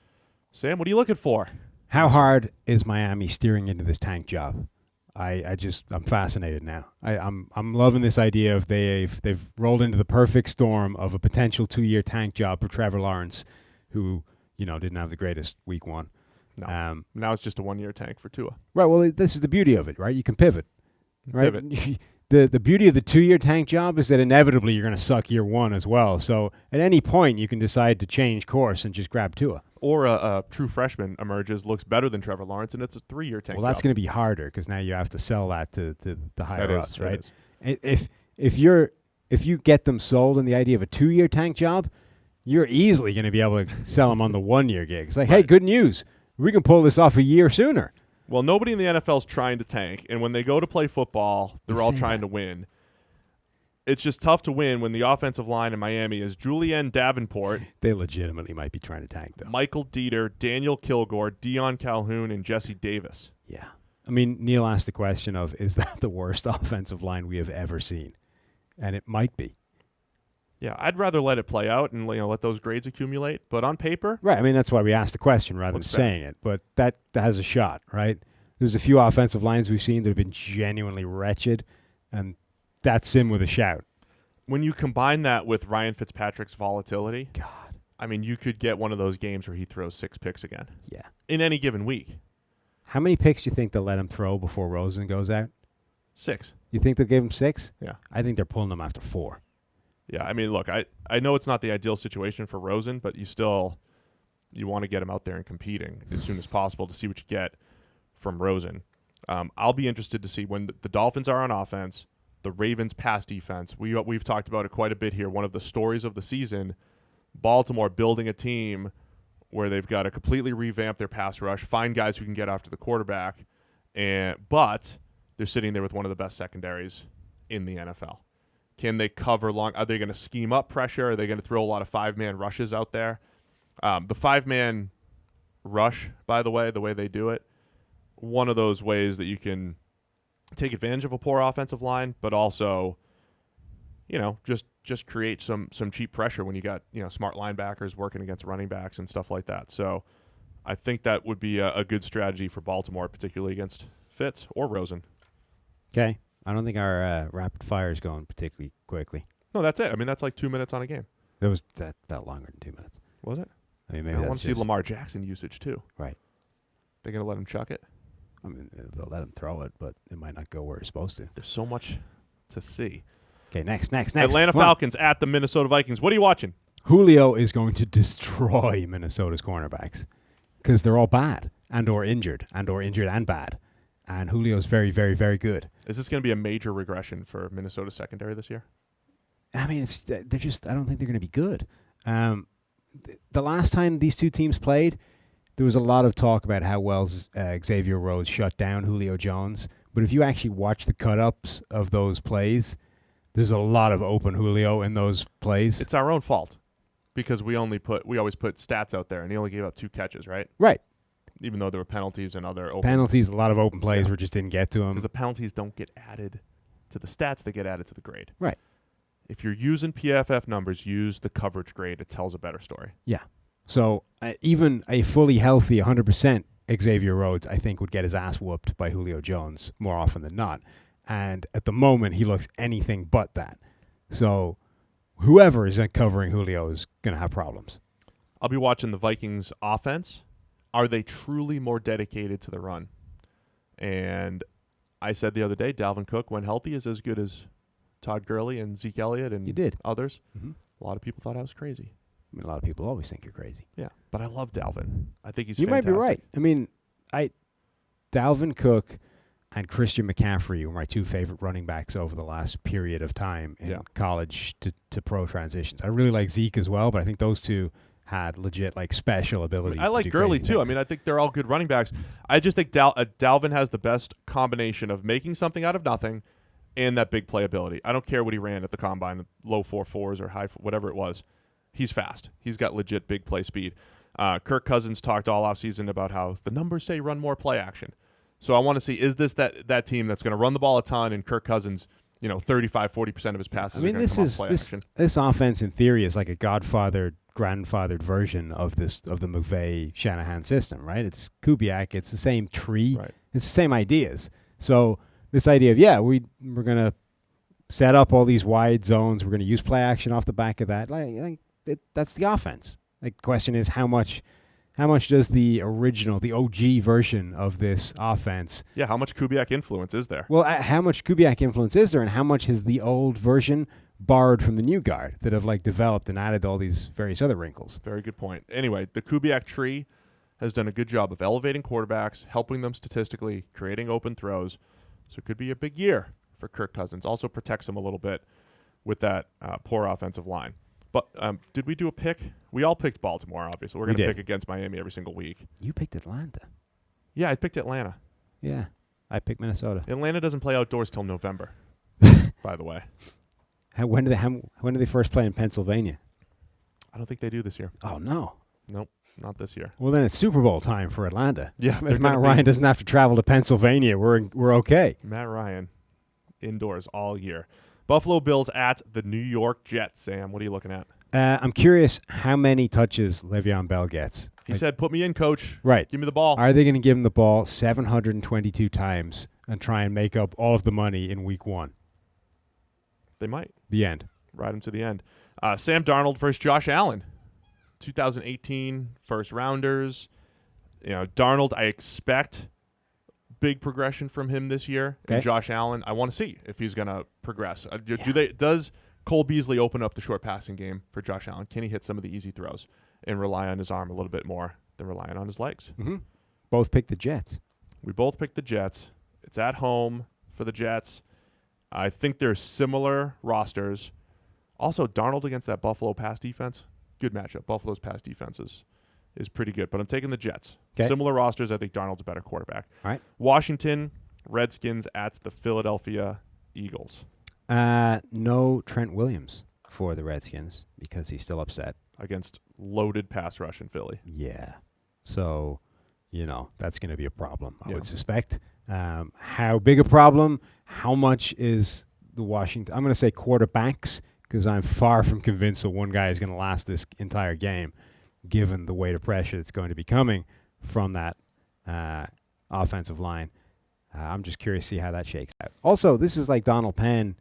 Sam, what are you looking for? How hard is Miami steering into this tank job? I'm fascinated now. I'm loving this idea of they've rolled into the perfect storm of a potential 2-year tank job for Trevor Lawrence, who didn't have the greatest week one. No. Now it's just a 1-year tank for Tua. Right. Well, this is the beauty of it, right? You can pivot. Right. Pivot. The beauty of the 2-year tank job is that inevitably you're going to suck year one as well. So at any point you can decide to change course and just grab Tua. Or a true freshman emerges, looks better than Trevor Lawrence, and it's a 3-year tank job. Well, that's going to be harder because now you have to sell that to the higher ups, right? Is. If you get them sold on the idea of a 2-year tank job, you're easily going to be able to sell them on the 1-year gig. It's like, hey, good news. We can pull this off a year sooner. Well, nobody in the NFL is trying to tank, and when they go to play football, they're all trying to win. It's just tough to win when the offensive line in Miami is Julian Davenport. They legitimately might be trying to tank, though. Michael Dieter, Daniel Kilgore, Deion Calhoun, and Jesse Davis. Yeah. I mean, Neil asked the question of, is that the worst offensive line we have ever seen? And it might be. Yeah, I'd rather let it play out and let those grades accumulate. But on paper, right? I mean, that's why we asked the question rather than saying it. But that has a shot, right? There's a few offensive lines we've seen that have been genuinely wretched, and that's in with a shout. When you combine that with Ryan Fitzpatrick's volatility, God, I mean, you could get one of those games where he throws 6 picks again. Yeah, in any given week. How many picks do you think they'll let him throw before Rosen goes out? 6. You think they'll give him 6? Yeah, I think they're pulling him after 4. Yeah, I mean, look, I know it's not the ideal situation for Rosen, but you want to get him out there and competing as soon as possible to see what you get from Rosen. I'll be interested to see when the Dolphins are on offense, the Ravens pass defense. We've talked about it quite a bit here. One of the stories of the season, Baltimore building a team where they've got to completely revamp their pass rush, find guys who can get after the quarterback, but they're sitting there with one of the best secondaries in the NFL. Can they cover long? Are they going to scheme up pressure? Are they going to throw a lot of 5-man rushes out there? The 5-man rush, by the way they do it, one of those ways that you can take advantage of a poor offensive line, but also, just create some cheap pressure when you got smart linebackers working against running backs and stuff like that. So I think that would be a good strategy for Baltimore, particularly against Fitz or Rosen. Okay. I don't think our rapid fire is going particularly quickly. No, that's it. I mean, that's like 2 minutes on a game. That was that longer than 2 minutes. Was it? I mean, maybe I want to see Lamar Jackson usage too. Right. They're going to let him chuck it? I mean, they'll let him throw it, but it might not go where it's supposed to. There's so much to see. Okay, next. Atlanta Falcons at the Minnesota Vikings. What are you watching? Julio is going to destroy Minnesota's cornerbacks because they're all bad or injured and bad. And Julio's very, very, very good. Is this going to be a major regression for Minnesota secondary this year? I mean, I don't think they're going to be good. The last time these two teams played, there was a lot of talk about how well Xavier Rhodes shut down Julio Jones. But if you actually watch the cut-ups of those plays, there's a lot of open Julio in those plays. It's our own fault because we always put stats out there, and he only gave up 2 catches, right? Right. Even though there were penalties and other open penalties, a lot of open plays we just didn't get to him. Because the penalties don't get added to the stats, they get added to the grade. Right. If you're using PFF numbers, use the coverage grade. It tells a better story. Yeah. So even a fully healthy 100% Xavier Rhodes, I think, would get his ass whooped by Julio Jones more often than not. And at the moment, he looks anything but that. So whoever is covering Julio is going to have problems. I'll be watching the Vikings offense. Are they truly more dedicated to the run? And I said the other day, Dalvin Cook, when healthy, is as good as Todd Gurley and Zeke Elliott and others. Mm-hmm. A lot of people thought I was crazy. I mean, a lot of people always think you're crazy. Yeah, but I love Dalvin. I think he's You fantastic. might be right. I mean, Dalvin Cook and Christian McCaffrey were my two favorite running backs over the last period of time in college to pro transitions. I really like Zeke as well, but I think those two had legit special ability. I like Gurley too. I mean, I think they're all good running backs. I just think Dalvin has the best combination of making something out of nothing and that big playability. I don't care what he ran at the combine, low 4.4s or high whatever it was. He's fast. He's got legit big play speed. Kirk Cousins talked all offseason about how the numbers say run more play action. So I want to see, is this that team that's going to run the ball a ton and Kirk Cousins, 35-40% of his passes are going to come off play action? This offense in theory is like a grandfathered version of the McVay Shanahan system, right? It's Kubiak, it's the same tree, right. It's the same ideas. So this idea of we're going to set up all these wide zones, we're going to use play action off the back of that. That's the offense. The question is how much does the original, the OG version of this offense? Yeah, how much Kubiak influence is there? Well, how much Kubiak influence is there, and how much has the old version borrowed from the new guard that have developed and added all these various other wrinkles? Very good point. Anyway, the Kubiak tree has done a good job of elevating quarterbacks, helping them statistically, creating open throws. So it could be a big year for Kirk Cousins. Also protects him a little bit with that poor offensive line. But did we do a pick? We all picked Baltimore, obviously. We're going to pick against Miami every single week. You picked Atlanta. Yeah, I picked Atlanta. Yeah, I picked Minnesota. Atlanta doesn't play outdoors till November, by the way. When do they first play in Pennsylvania? I don't think they do this year. Oh, no. Nope, not this year. Well, then it's Super Bowl time for Atlanta. Yeah, if Matt Ryan doesn't have to travel to Pennsylvania, we're okay. Matt Ryan, indoors all year. Buffalo Bills at the New York Jets. Sam, what are you looking at? I'm curious how many touches Le'Veon Bell gets. He said, put me in, coach. Right. Give me the ball. Are they going to give him the ball 722 times and try and make up all of the money in week one? They might. The end. Ride him to the end. Sam Darnold versus Josh Allen. 2018 first rounders. Darnold, I expect big progression from him this year. Okay. And Josh Allen, I want to see if he's going to progress. Does Cole Beasley open up the short passing game for Josh Allen? Can he hit some of the easy throws and rely on his arm a little bit more than relying on his legs? Mm-hmm. Both picked the Jets. We both picked the Jets. It's at home for the Jets. I think they're similar rosters. Also, Darnold against that Buffalo pass defense, good matchup. Buffalo's pass defense is pretty good, but I'm taking the Jets. Okay. Similar rosters. I think Darnold's a better quarterback. All right. Washington Redskins at the Philadelphia Eagles. No Trent Williams for the Redskins because he's still upset. Against loaded pass rush in Philly. Yeah. So, that's going to be a problem, I would suspect. How big a problem? How much is the Washington? I'm going to say quarterbacks because I'm far from convinced that one guy is going to last this entire game given the weight of pressure that's going to be coming from that offensive line. I'm just curious to see how that shakes out. Also, this is like Donald Penn,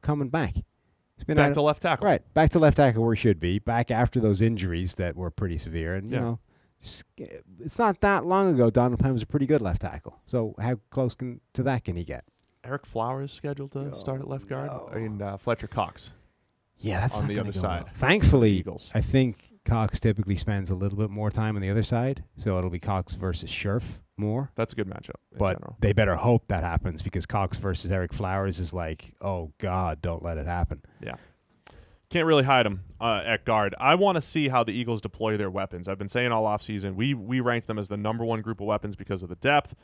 coming back. He's been back to left tackle. Right, back to left tackle where he should be, back after those injuries that were pretty severe. And, it's not that long ago Donald Penn was a pretty good left tackle. So how close to that can he get? Eric Flowers scheduled to start at left guard. And Fletcher Cox. Yeah, that's on not the other side. Well. Thankfully, Eagles. I think Cox typically spends a little bit more time on the other side, so it'll be Cox versus Scherf more. That's a good matchup. But general. they better hope that happens because Cox versus Eric Flowers is like, oh, God, don't let it happen. Yeah. Can't really hide him at guard. I want to see how the Eagles deploy their weapons. I've been saying all offseason, we ranked them as the number one group of weapons because of the depth.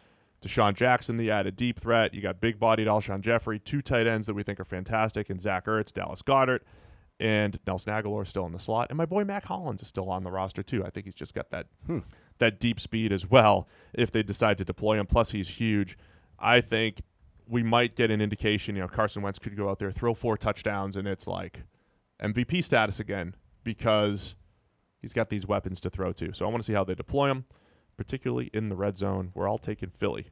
Deshaun Jackson, the added deep threat. You got big-bodied Alshon Jeffrey, two tight ends that we think are fantastic, and Zach Ertz, Dallas Goedert, and Nelson Aguilar still in the slot. And my boy Mac Hollins is still on the roster, too. I think he's just got that deep speed as well if they decide to deploy him. Plus, he's huge. I think we might get an indication, Carson Wentz could go out there, throw 4 touchdowns, and it's like MVP status again because he's got these weapons to throw to. So I want to see how they deploy him, particularly in the red zone. We're all taking Philly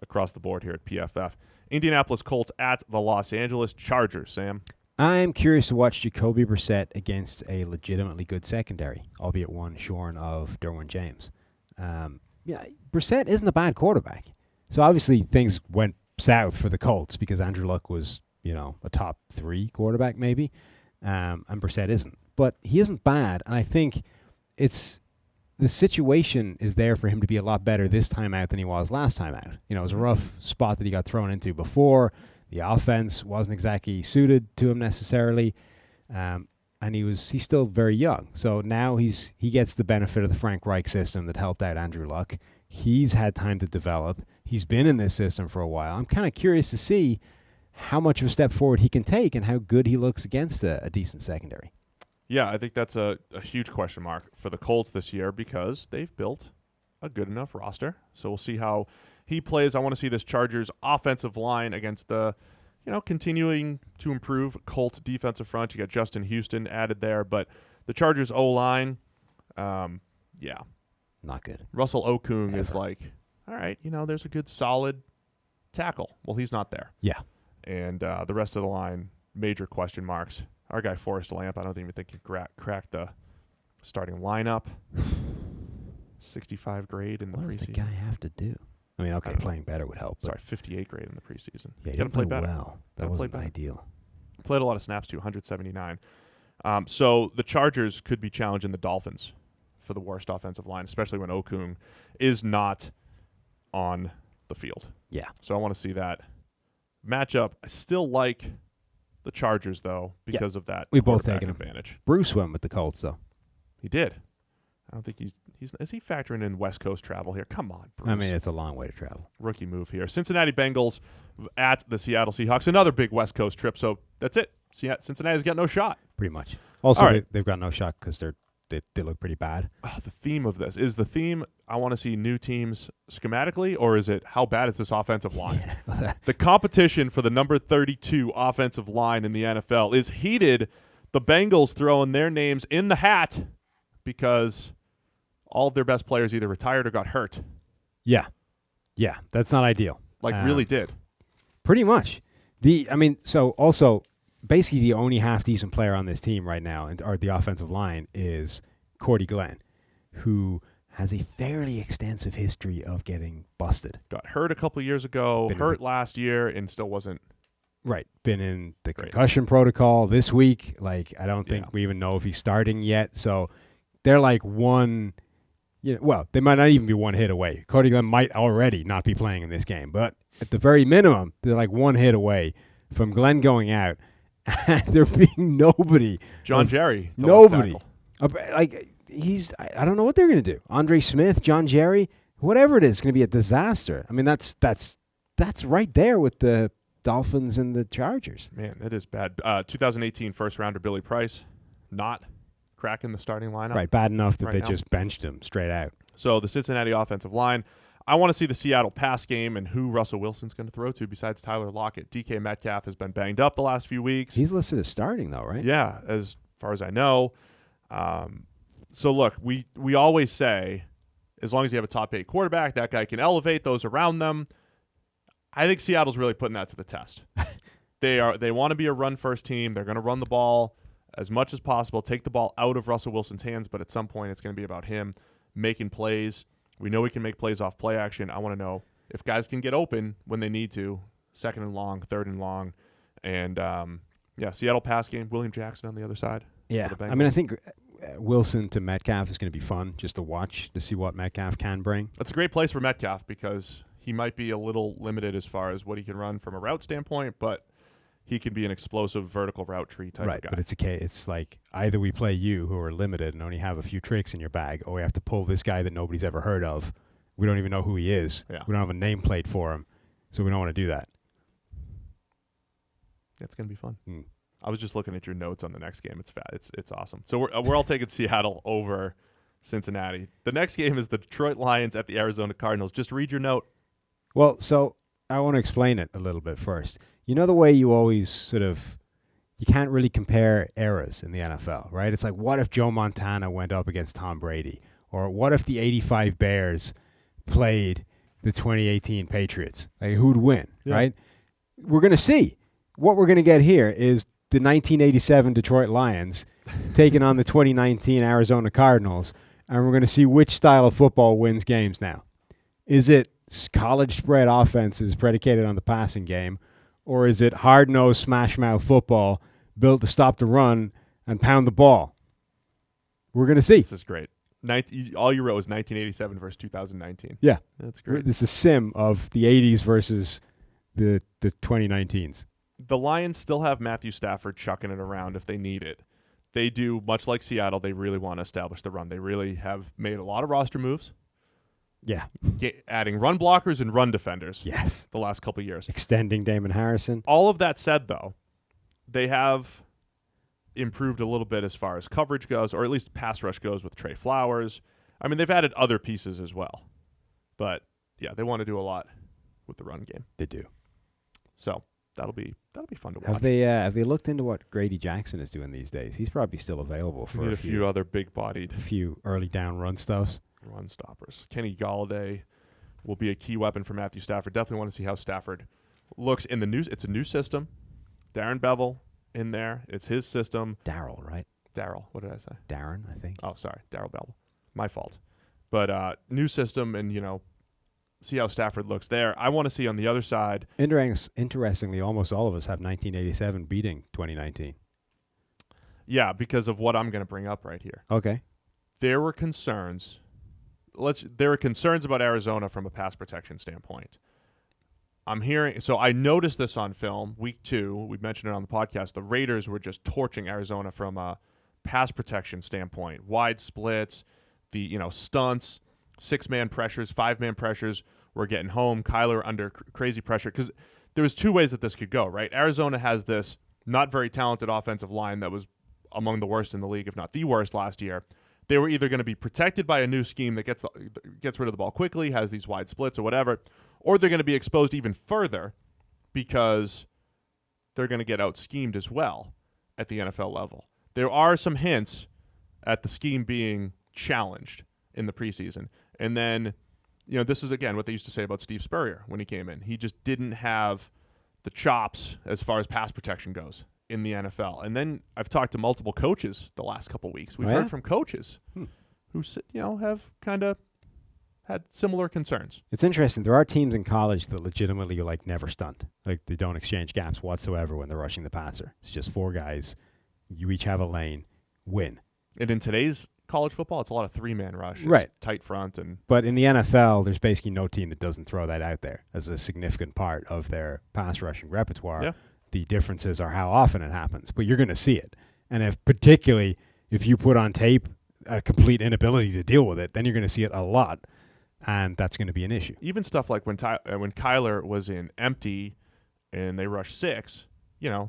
across the board here at PFF. Indianapolis Colts at the Los Angeles Chargers, Sam. I'm curious to watch Jacoby Brissett against a legitimately good secondary, albeit one shorn of Derwin James. Brissett isn't a bad quarterback. So obviously things went south for the Colts because Andrew Luck was, a top 3 quarterback maybe. And Brissett isn't. but he isn't bad. And I think the situation is there for him to be a lot better this time out than he was last time out. You know, it was a rough spot that he got thrown into before. The offense wasn't exactly suited to him necessarily. And he's still very young. So now he gets the benefit of the Frank Reich system that helped out Andrew Luck. He's had time to develop. He's been in this system for a while. I'm kind of curious to see how much of a step forward he can take and how good he looks against a decent secondary. Yeah, I think that's a huge question mark for the Colts this year because they've built a good enough roster. So we'll see how he plays. I want to see this Chargers offensive line against the continuing to improve Colts defensive front. You got Justin Houston added there, but the Chargers O-line, not good. Russell Okung is like, all right, there's a good solid tackle. Well, he's not there. Yeah. And the rest of the line, major question marks. Our guy Forrest Lamp, I don't even think he cracked the starting lineup. 65 grade in the preseason. What does the guy have to do? I mean, okay, playing better would help. Sorry, 58 grade in the preseason. Yeah, he got to play better. Well, that wasn't ideal. Played a lot of snaps too, 179. So the Chargers could be challenging the Dolphins for the worst offensive line, especially when Okung is not on the field. Yeah. So I want to see that matchup. I still like the Chargers though because of that. We both taken advantage. Bruce went with the Colts though. He did. I don't think is he factoring in West Coast travel here? Come on, Bruce. I mean, it's a long way to travel. Rookie move here. Cincinnati Bengals at the Seattle Seahawks. Another big West Coast trip. So that's it. Cincinnati's got no shot. Pretty much. Also, right. they've got no shot because they look pretty bad. The theme of this is the theme. I want to see new teams schematically, or is it how bad is this offensive line? The competition for the number 32 offensive line in the NFL is heated. The Bengals throwing their names in the hat because all of their best players either retired or got hurt. Yeah, that's not ideal. Really did. Pretty much. Also, basically the only half decent player on this team right now, or the offensive line, is Cordy Glenn, who has a fairly extensive history of getting busted. Got hurt a couple years ago, hurt last year, and still wasn't. Right. Been in the concussion protocol this week. I don't think we even know if he's starting yet. So they're like one. They might not even be one hit away. Cordy Glenn might already not be playing in this game, but at the very minimum, they're like one hit away from Glenn going out, and there being nobody. John Jerry. Nobody. I don't know what they're going to do. Andre Smith, John Jerry, whatever it is going to be a disaster. I mean, that's right there with the Dolphins and the Chargers. Man, that is bad. 2018 first rounder Billy Price, not cracking the starting lineup. Right, bad enough that they now. just benched him straight out. So the Cincinnati offensive line, I want to see the Seattle pass game and who Russell Wilson's going to throw to besides Tyler Lockett. DK Metcalf has been banged up the last few weeks. He's listed as starting though, right? Yeah, as far as I know. So look, we always say as long as you have a top 8 quarterback, that guy can elevate those around them. I think Seattle's really putting that to the test. They want to be a run-first team. They're going to run the ball as much as possible, take the ball out of Russell Wilson's hands, but at some point it's going to be about him making plays. We know he can make plays off play action. I want to know if guys can get open when they need to, 2nd and long, 3rd and long. And, Seattle pass game, William Jackson on the other side. Yeah, I mean, I think Wilson to Metcalf is going to be fun just to watch, to see what Metcalf can bring. That's a great place for Metcalf because he might be a little limited as far as what he can run from a route standpoint, but he can be an explosive vertical route tree type of guy. But it's like either we play you, who are limited and only have a few tricks in your bag, or we have to pull this guy that nobody's ever heard of. We don't even know who he is. Yeah. We don't have a nameplate for him, so we don't want to do that. It's going to be fun. I was just looking at your notes on the next game. It's awesome. So we're all taking Seattle over Cincinnati. The next game is the Detroit Lions at the Arizona Cardinals. Just read your note. Well, so I want to explain it a little bit first. You know the way you always you can't really compare eras in the NFL, right? It's like, what if Joe Montana went up against Tom Brady? Or what if the 85 Bears played the 2018 Patriots? Like, who'd win, right? We're going to see. What we're going to get here is the 1987 Detroit Lions taking on the 2019 Arizona Cardinals, and we're going to see which style of football wins games now. Is it college spread offenses predicated on the passing game, or is it hard-nosed, smash-mouth football built to stop the run and pound the ball? We're going to see. This is great. All you wrote was 1987 versus 2019. Yeah. That's great. This is a sim of the 80s versus the 2019s. The Lions still have Matthew Stafford chucking it around if they need it. They do, much like Seattle, they really want to establish the run. They really have made a lot of roster moves. Yeah. Adding run blockers and run defenders. Yes. The last couple of years. Extending Damon Harrison. All of that said, though, they have improved a little bit as far as coverage goes, or at least pass rush goes with Trey Flowers. I mean, they've added other pieces as well. But, yeah, they want to do a lot with the run game. They do. So that'll be fun to watch. Have they looked into what Grady Jackson is doing these days? He's probably still available for a few other big-bodied. A few early down run stuffs. Run stoppers. Kenny Galladay will be a key weapon for Matthew Stafford. Definitely want to see how Stafford looks in the new. It's a new system. Darren Bevel in there. It's his system. Darryl, right? Darryl. What did I say? Darren, I think. Oh, sorry. Darryl Bevel. My fault. But new system and, see how Stafford looks there. I want to see on the other side. Interestingly, almost all of us have 1987 beating 2019. Yeah, because of what I'm going to bring up right here. Okay. There were concerns. There were concerns about Arizona from a pass protection standpoint. So I noticed this on film, week 2. We mentioned it on the podcast. The Raiders were just torching Arizona from a pass protection standpoint. Wide splits, the stunts, 6-man pressures, 5-man pressures were getting home. Kyler under crazy pressure because there was 2 ways that this could go, right? Arizona has this not very talented offensive line that was among the worst in the league, if not the worst last year. They were either going to be protected by a new scheme that gets rid of the ball quickly, has these wide splits or whatever, or they're going to be exposed even further because they're going to get out-schemed as well at the NFL level. There are some hints at the scheme being challenged in the preseason. And then, this is, again, what they used to say about Steve Spurrier when he came in. He just didn't have the chops as far as pass protection goes in the NFL. And then I've talked to multiple coaches the last couple of weeks. We've heard from coaches who have kind of had similar concerns. It's interesting. There are teams in college that legitimately never stunt. They don't exchange gaps whatsoever when they're rushing the passer. It's just 4 guys. You each have a lane. Win. And in today's college football, it's a lot of 3-man rush. It's right. Tight front. But in the NFL, there's basically no team that doesn't throw that out there as a significant part of their pass rushing repertoire. Yeah. The differences are how often it happens, but you're going to see it. And particularly if you put on tape a complete inability to deal with it, then you're going to see it a lot, and that's going to be an issue. Even stuff like when Kyler was in empty and they rushed 6,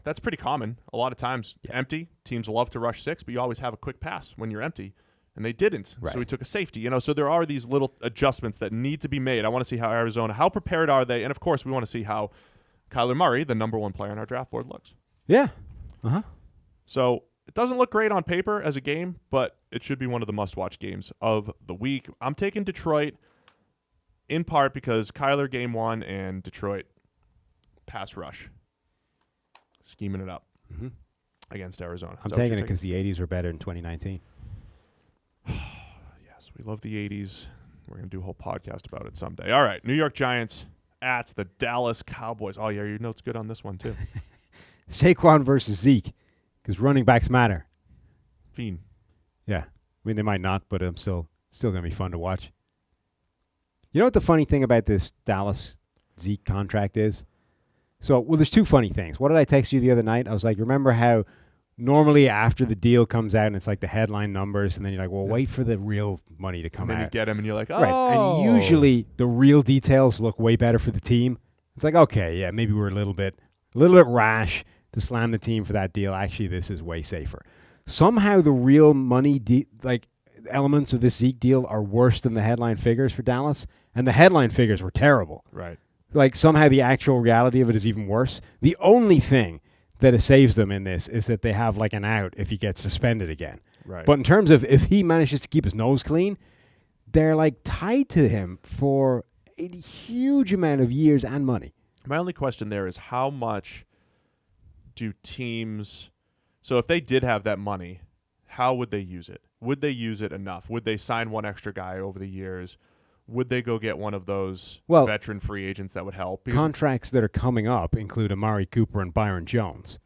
that's pretty common. A lot of times empty, teams love to rush 6, but you always have a quick pass when you're empty, and they didn't. Right. So he took a safety. So there are these little adjustments that need to be made. I want to see how prepared are they, and of course we want to see how Kyler Murray, the number 1 player on our draft board, looks. Yeah. Uh-huh. So it doesn't look great on paper as a game, but it should be one of the must-watch games of the week. I'm taking Detroit in part because Kyler game 1 and Detroit pass rush. Scheming it up against Arizona. I'm taking it because the 80s were better in 2019. Yes, we love the 80s. We're going to do a whole podcast about it someday. All right, New York Giants at the Dallas Cowboys. Oh, yeah, your note's good on this one, too. Saquon versus Zeke, because running backs matter. Fiend. Yeah. I mean, they might not, but I'm still going to be fun to watch. You know what the funny thing about this Dallas Zeke contract is? There's 2 funny things. What did I text you the other night? I was like, remember how normally after the deal comes out and it's the headline numbers, and then you're like, well, wait for the real money to come out. And then you get them and you're like, oh. Right. And usually the real details look way better for the team. It's like, okay, yeah, maybe we're a little bit rash to slam the team for that deal. Actually, this is way safer. Somehow the real money elements of this Zeke deal are worse than the headline figures for Dallas, and the headline figures were terrible. Right. Somehow the actual reality of it is even worse. The only thing that it saves them in this is that they have an out if he gets suspended again. Right. But in terms of if he manages to keep his nose clean, they're tied to him for a huge amount of years and money. My only question there is how much do teams – so if they did have that money, how would they use it? Would they use it enough? Would they sign one extra guy over the years? Would they go get one of those veteran free agents that would help? Contracts that are coming up include Amari Cooper and Byron Jones.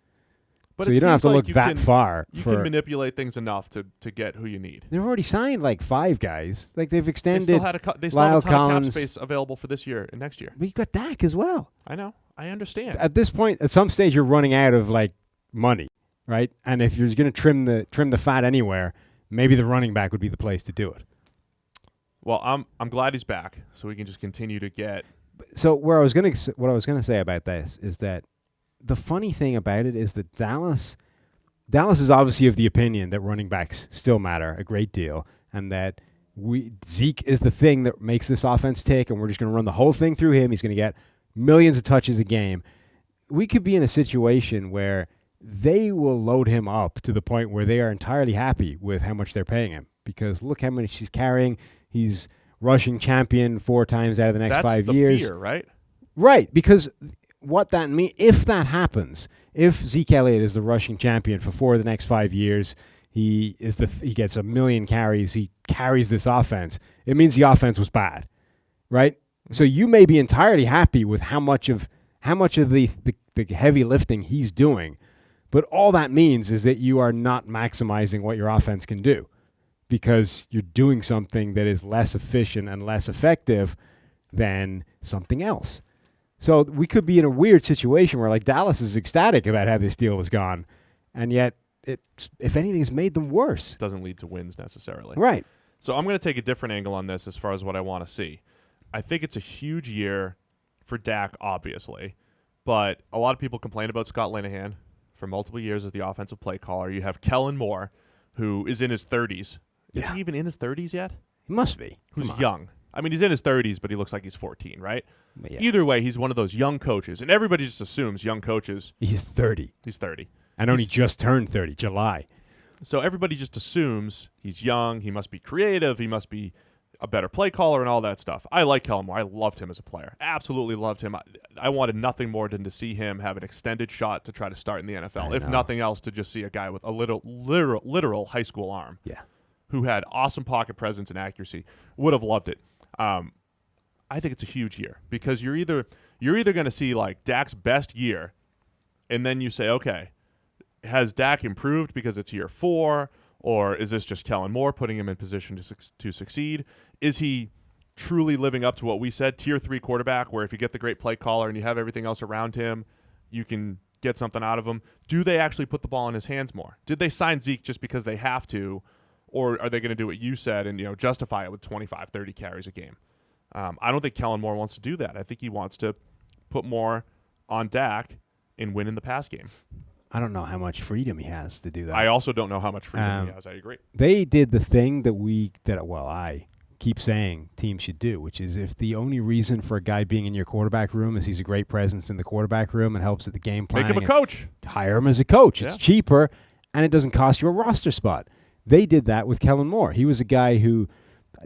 But So it you don't have seems to like look that far. You can manipulate things enough to get who you need. They've already signed like 5 guys. Like they've They extended. still had a ton Lyle of cap Collins. space available for this year and next year. But you got Dak as well. I know. I understand. At this point, at some stage, you're running out of like money, right? And if you're going to trim the fat anywhere, maybe the running back would be the place to do it. Well, I'm glad he's back, so we can just continue to get. So what I was going to say about this is that the funny thing about it is that Dallas is obviously of the opinion that running backs still matter a great deal, and that Zeke is the thing that makes this offense tick, and we're just going to run the whole thing through him. He's going to get millions of touches a game. We could be in a situation where they will load him up to the point where they are entirely happy with how much they're paying him, because look how much he's carrying. He's rushing champion 4 times out of the next 5 years. That's the fear, right? Right, because what that means, if that happens, if Zeke Elliott is the rushing champion for 4 of the next 5 years, he gets 1 million carries, he carries this offense, it means the offense was bad, right? So you may be entirely happy with how much of the heavy lifting he's doing, but all that means is that you are not maximizing what your offense can do, because you're doing something that is less efficient and less effective than something else. So we could be in a weird situation where like Dallas is ecstatic about how this deal has gone, and yet it's, if anything, has made them worse. It doesn't lead to wins necessarily. Right. So I'm going to take a different angle on this as far as what I want to see. I think it's a huge year for Dak, obviously, but a lot of people complain about Scott Linehan for multiple years as the offensive play caller. You have Kellen Moore, who is in his 30s. Is he even in his 30s yet? He must be. Who's young. I mean, he's in his 30s, but he looks like he's 14, right? Yeah. Either way, he's one of those young coaches, and everybody just assumes young coaches. He's 30. He's 30. And only just turned 30, July. So everybody just assumes he's young, he must be creative, he must be a better play caller and all that stuff. I like Kellen Moore. I loved him as a player. Absolutely loved him. I wanted nothing more than to see him have an extended shot to try to start in the NFL. If nothing else, to just see a guy with a literal high school arm. Yeah. Who had awesome pocket presence and accuracy. Would have loved it. I think it's a huge year because you're either going to see like Dak's best year, and then you say, okay, has Dak improved because it's year 4, or is this just Kellen Moore putting him in position to succeed? Is he truly living up to what we said, tier 3 quarterback, where if you get the great play caller and you have everything else around him, you can get something out of him? Do they actually put the ball in his hands more? Did they sign Zeke just because they have to? Or are they going to do what you said and justify it with 25, 30 carries a game? I don't think Kellen Moore wants to do that. I think he wants to put more on Dak and win in the pass game. I don't know how much freedom he has to do that. I also don't know how much freedom he has. I agree. They did the thing that I keep saying teams should do, which is if the only reason for a guy being in your quarterback room is he's a great presence in the quarterback room and helps at the game planning, make him a coach. Hire him as a coach. Yeah. It's cheaper, and it doesn't cost you a roster spot. They did that with Kellen Moore. He was a guy who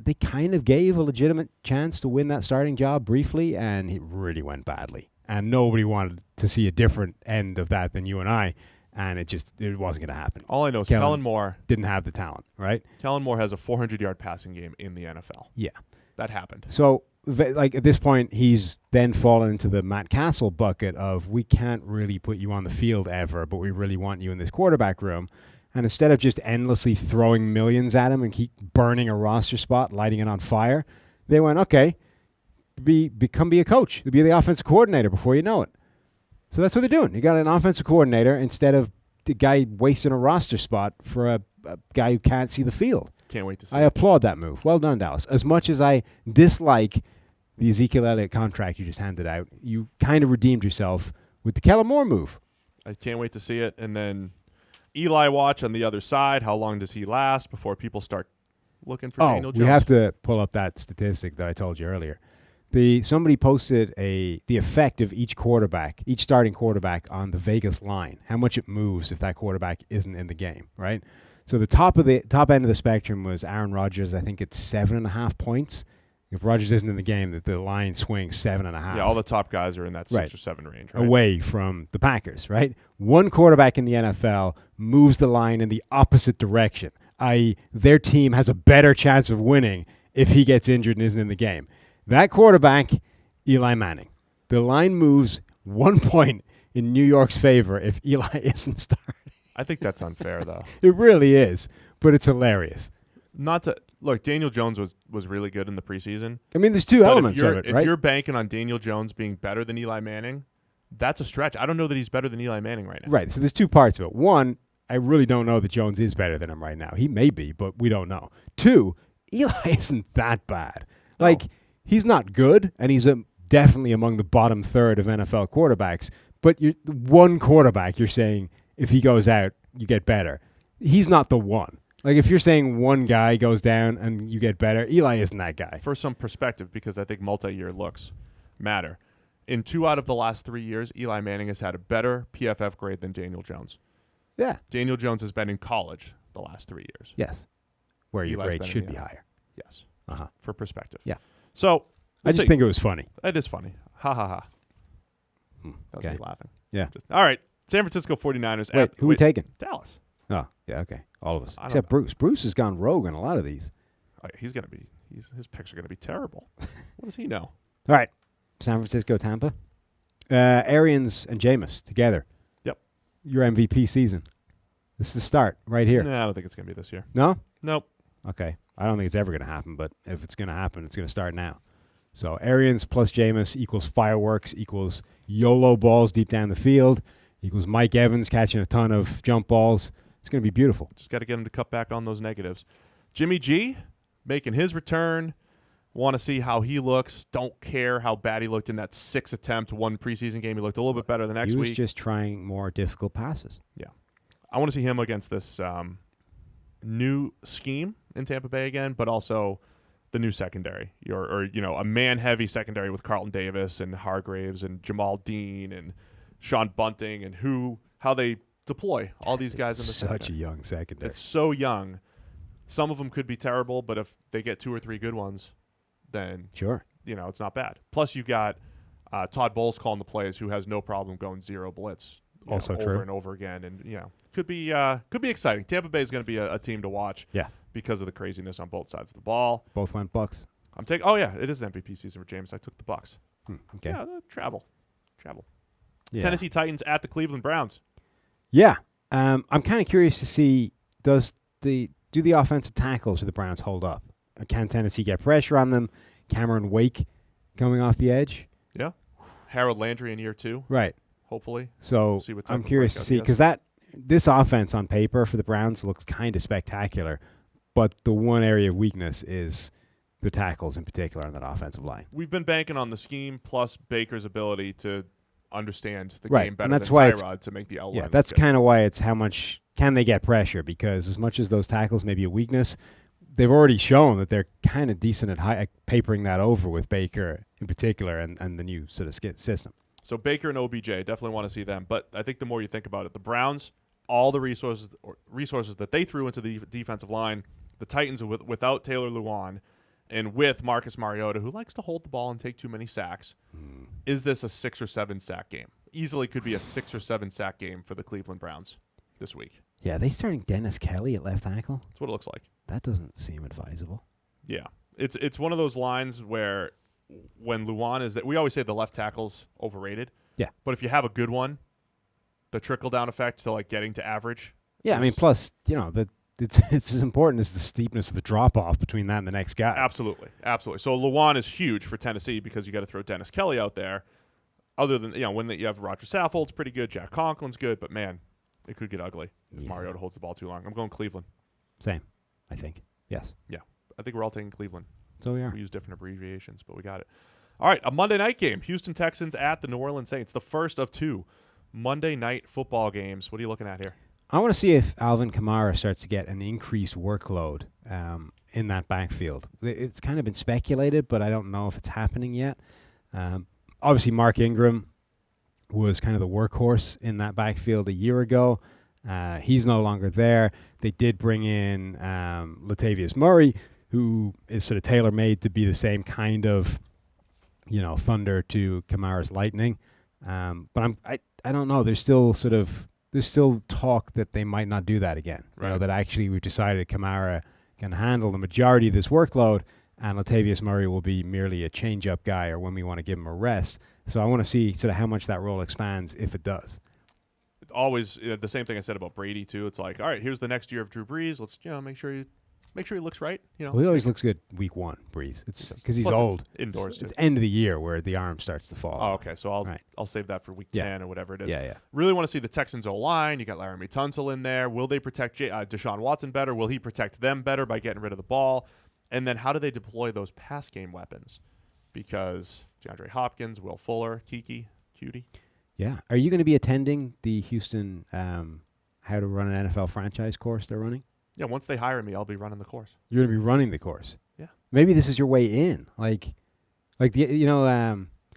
they kind of gave a legitimate chance to win that starting job briefly, and it really went badly. And nobody wanted to see a different end of that than you and I, and it wasn't going to happen. All I know is Kellen Moore didn't have the talent, right? Kellen Moore has a 400-yard passing game in the NFL. Yeah. That happened. So, like at this point, he's then fallen into the Matt Castle bucket of we can't really put you on the field ever, but we really want you in this quarterback room. And instead of just endlessly throwing millions at him and keep burning a roster spot, lighting it on fire, they went, okay, be a coach. Be the offensive coordinator before you know it. So that's what they're doing. You got an offensive coordinator instead of the guy wasting a roster spot for a guy who can't see the field. Can't wait to see I applaud that move. Well done, Dallas. As much as I dislike the Ezekiel Elliott contract you just handed out, you kind of redeemed yourself with the Kellen Moore move. I can't wait to see it. And then Eli watch on the other side. How long does he last before people start looking for Daniel Jones? We have to pull up that statistic that I told you earlier. Somebody posted the effect of each starting quarterback on the Vegas line, how much it moves if that quarterback isn't in the game, right? So the top end of the spectrum was Aaron Rodgers. I think it's 7.5 points. If Rodgers isn't in the game, the line swings 7.5. Yeah, all the top guys are in that 6 or 7 range, right? Away from the Packers, right? One quarterback in the NFL moves the line in the opposite direction, i.e., their team has a better chance of winning if he gets injured and isn't in the game. That quarterback, Eli Manning. The line moves 1 point in New York's favor if Eli isn't starting. I think that's unfair, though. It really is, but it's hilarious. Not to look, Daniel Jones was really good in the preseason. I mean, there's two elements of it, right? If you're banking on Daniel Jones being better than Eli Manning, that's a stretch. I don't know that he's better than Eli Manning right now. Right. So there's two parts of it. One, I really don't know that Jones is better than him right now. He may be, but we don't know. Two, Eli isn't that bad. No. Like, he's not good, and he's definitely among the bottom third of NFL quarterbacks. But you're one quarterback, you're saying, if he goes out, you get better. He's not the one. Like, if you're saying one guy goes down and you get better, Eli isn't that guy. For some perspective, because I think multi-year looks matter. In 2 out of the last 3 years, Eli Manning has had a better PFF grade than Daniel Jones. Yeah. Daniel Jones has been in college the last 3 years. Yes. Where your Eli's grade been should in be the higher. Yes. Uh-huh. For perspective. Yeah. So, I just think it was funny. It is funny. Ha ha ha. That was Okay. me laughing. Yeah. All right. San Francisco 49ers. Wait, who are we taking? Dallas. Oh, yeah, okay. All of us. I don't Except know. Bruce. Bruce has gone rogue on a lot of these. Oh, he's going to be. His picks are going to be terrible. What does he know? All right. San Francisco, Tampa. Arians and Jameis together. Yep. Your MVP season. This is the start right here. Nah, I don't think it's going to be this year. No? Nope. Okay. I don't think it's ever going to happen, but if it's going to happen, it's going to start now. So Arians plus Jameis equals fireworks, equals YOLO balls deep down the field, equals Mike Evans catching a ton of jump balls. It's going to be beautiful. Just got to get him to cut back on those negatives. Jimmy G making his return. Want to see how he looks. Don't care how bad he looked in that 6 attempt one preseason game. He looked a little bit better the next week. He was just trying more difficult passes. Yeah. I want to see him against this new scheme in Tampa Bay again, but also the new secondary. A man-heavy secondary with Carlton Davis and Hargraves and Jamal Dean and Sean Bunting and how they deploy all these guys in the secondary. Such a young secondary. It's so young. Some of them could be terrible, but if they get 2 or 3 good ones, then sure, it's not bad. Plus, you got Todd Bowles calling the plays, who has no problem going zero blitz, also true, over and over again, and could be exciting. Tampa Bay is going to be a team to watch, because of the craziness on both sides of the ball. Both went Bucks. I'm taking. Oh yeah, it is an MVP season for James. I took the Bucks. Okay. Yeah, travel. Yeah. Tennessee Titans at the Cleveland Browns. Yeah, I'm kind of curious to see do the offensive tackles for the Browns hold up? Can Tennessee get pressure on them? Cameron Wake coming off the edge. Yeah, Harold Landry in year 2. Right. Hopefully. So we'll see what type I'm of curious to breakout see he because this offense on paper for the Browns looks kind of spectacular, but the one area of weakness is the tackles in particular on that offensive line. We've been banking on the scheme plus Baker's ability to understand the Right, game better and that's than why Tyrod to make the outline. Yeah, that's kind of why it's how much can they get pressure, because as much as those tackles may be a weakness, they've already shown that they're kind of decent at papering that over with Baker in particular and the new sort of system. So Baker and OBJ, definitely want to see them. But I think the more you think about it, the Browns, all the resources that they threw into the defensive line, the Titans without Taylor Lewan and with Marcus Mariota, who likes to hold the ball and take too many sacks, is this a 6 or 7 sack game? Easily could be a 6 or 7 sack game for the Cleveland Browns this week. Yeah, they starting Dennis Kelly at left tackle? That's what it looks like. That doesn't seem advisable. Yeah. It's one of those lines where when Luan is – we always say the left tackle's overrated. Yeah. But if you have a good one, the trickle-down effect to, getting to average. Yeah, I mean, plus, it's as important as the steepness of the drop-off between that and the next guy. Absolutely. So Luan is huge for Tennessee because you got to throw Dennis Kelly out there. Other than, when you have Roger Saffold's pretty good, Jack Conklin's good, but, man, it could get ugly if Mariota holds the ball too long. I'm going Cleveland. Same, I think. Yes. Yeah. I think we're all taking Cleveland. So we are. We use different abbreviations, but we got it. All right, a Monday night game. Houston Texans at the New Orleans Saints. The first of 2 Monday night football games. What are you looking at here? I want to see if Alvin Kamara starts to get an increased workload in that backfield. It's kind of been speculated, but I don't know if it's happening yet. Obviously, Mark Ingram was kind of the workhorse in that backfield a year ago. He's no longer there. They did bring in Latavius Murray, who is sort of tailor-made to be the same kind of, thunder to Kamara's lightning. But I don't know. There's still talk that they might not do that again. Right. That actually we've decided Kamara can handle the majority of this workload, and Latavius Murray will be merely a change-up guy or when we want to give him a rest. So I want to see sort of how much that role expands if it does. always the same thing I said about Brady too. It's like, all right, here's the next year of Drew Brees. Let's make sure he looks right. Well, he always looks good week 1, Brees. It's because he's Plus old. It's indoors. It's end of the year where the arm starts to fall. Oh, okay. So I'll save that for week 10 or whatever it is. Yeah. Really want to see the Texans O-line. You got Laramie Tunsil in there. Will they protect Deshaun Watson better? Will he protect them better by getting rid of the ball? And then how do they deploy those pass game weapons? Because DeAndre Hopkins, Will Fuller, Kiki, Cutie. Yeah. Are you going to be attending the Houston How to Run an NFL Franchise course they're running? Yeah, once they hire me, I'll be running the course. You're going to be running the course? Yeah. Maybe this is your way in. I'm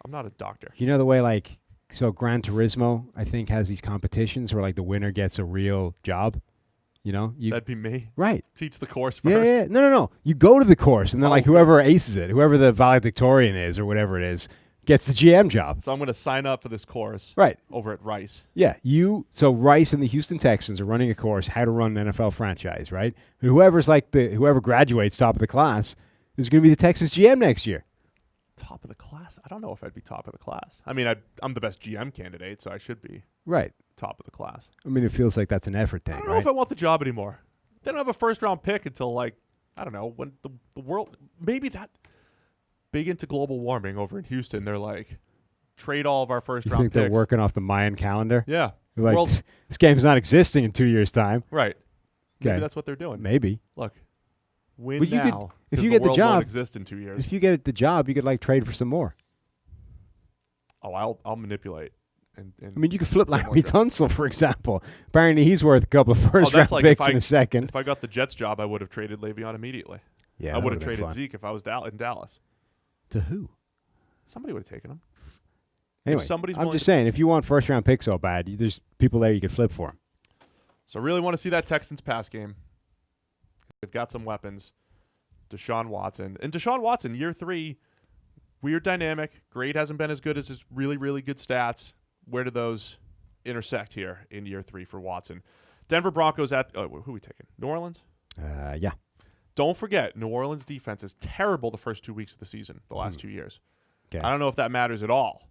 not a doctor. You know the way, so Gran Turismo, I think, has these competitions where, the winner gets a real job? That'd be me. Right. Teach the course first. Yeah. No. You go to the course, and then, whoever aces it, whoever the valedictorian is or whatever it is, gets the GM job. So I'm going to sign up for this course over at Rice. Yeah. So Rice and the Houston Texans are running a course, how to run an NFL franchise, right? And whoever graduates top of the class is going to be the Texans GM next year. Top of the class? I don't know if I'd be top of the class. I mean, I'm the best GM candidate, so I should be top of the class. I mean, it feels like that's an effort thing, I don't know if I want the job anymore. They don't have a first-round pick until, I don't know, when the world – maybe that – big into global warming over in Houston. They're like, trade all of our first-round picks. You think they're working off the Mayan calendar? Yeah. They're like, this game's not existing in 2 years' time. Right. Maybe that's what they're doing. Maybe. Look, win now. If you get the job, won't exist in 2 years. If you get the job, you could trade for some more. Oh, I'll manipulate. And I mean, you could flip Laramie Tunsil, for example. Apparently, he's worth a couple of first-round picks in a second. If I got the Jets job, I would have traded Le'Veon immediately. Yeah, I would have traded Zeke if I was in Dallas. To who? Somebody would have taken him. Anyway, I'm just saying, if you want first-round picks so bad, there's people there you could flip for them. So I really want to see that Texans pass game. They've got some weapons. Deshaun Watson. And Deshaun Watson, year 3, weird dynamic. Grade hasn't been as good as his really, really good stats. Where do those intersect here in year 3 for Watson? Denver Broncos who are we taking? New Orleans? Yeah. Don't forget, New Orleans' defense is terrible the first 2 weeks of the season, the last 2 years. Okay. I don't know if that matters at all,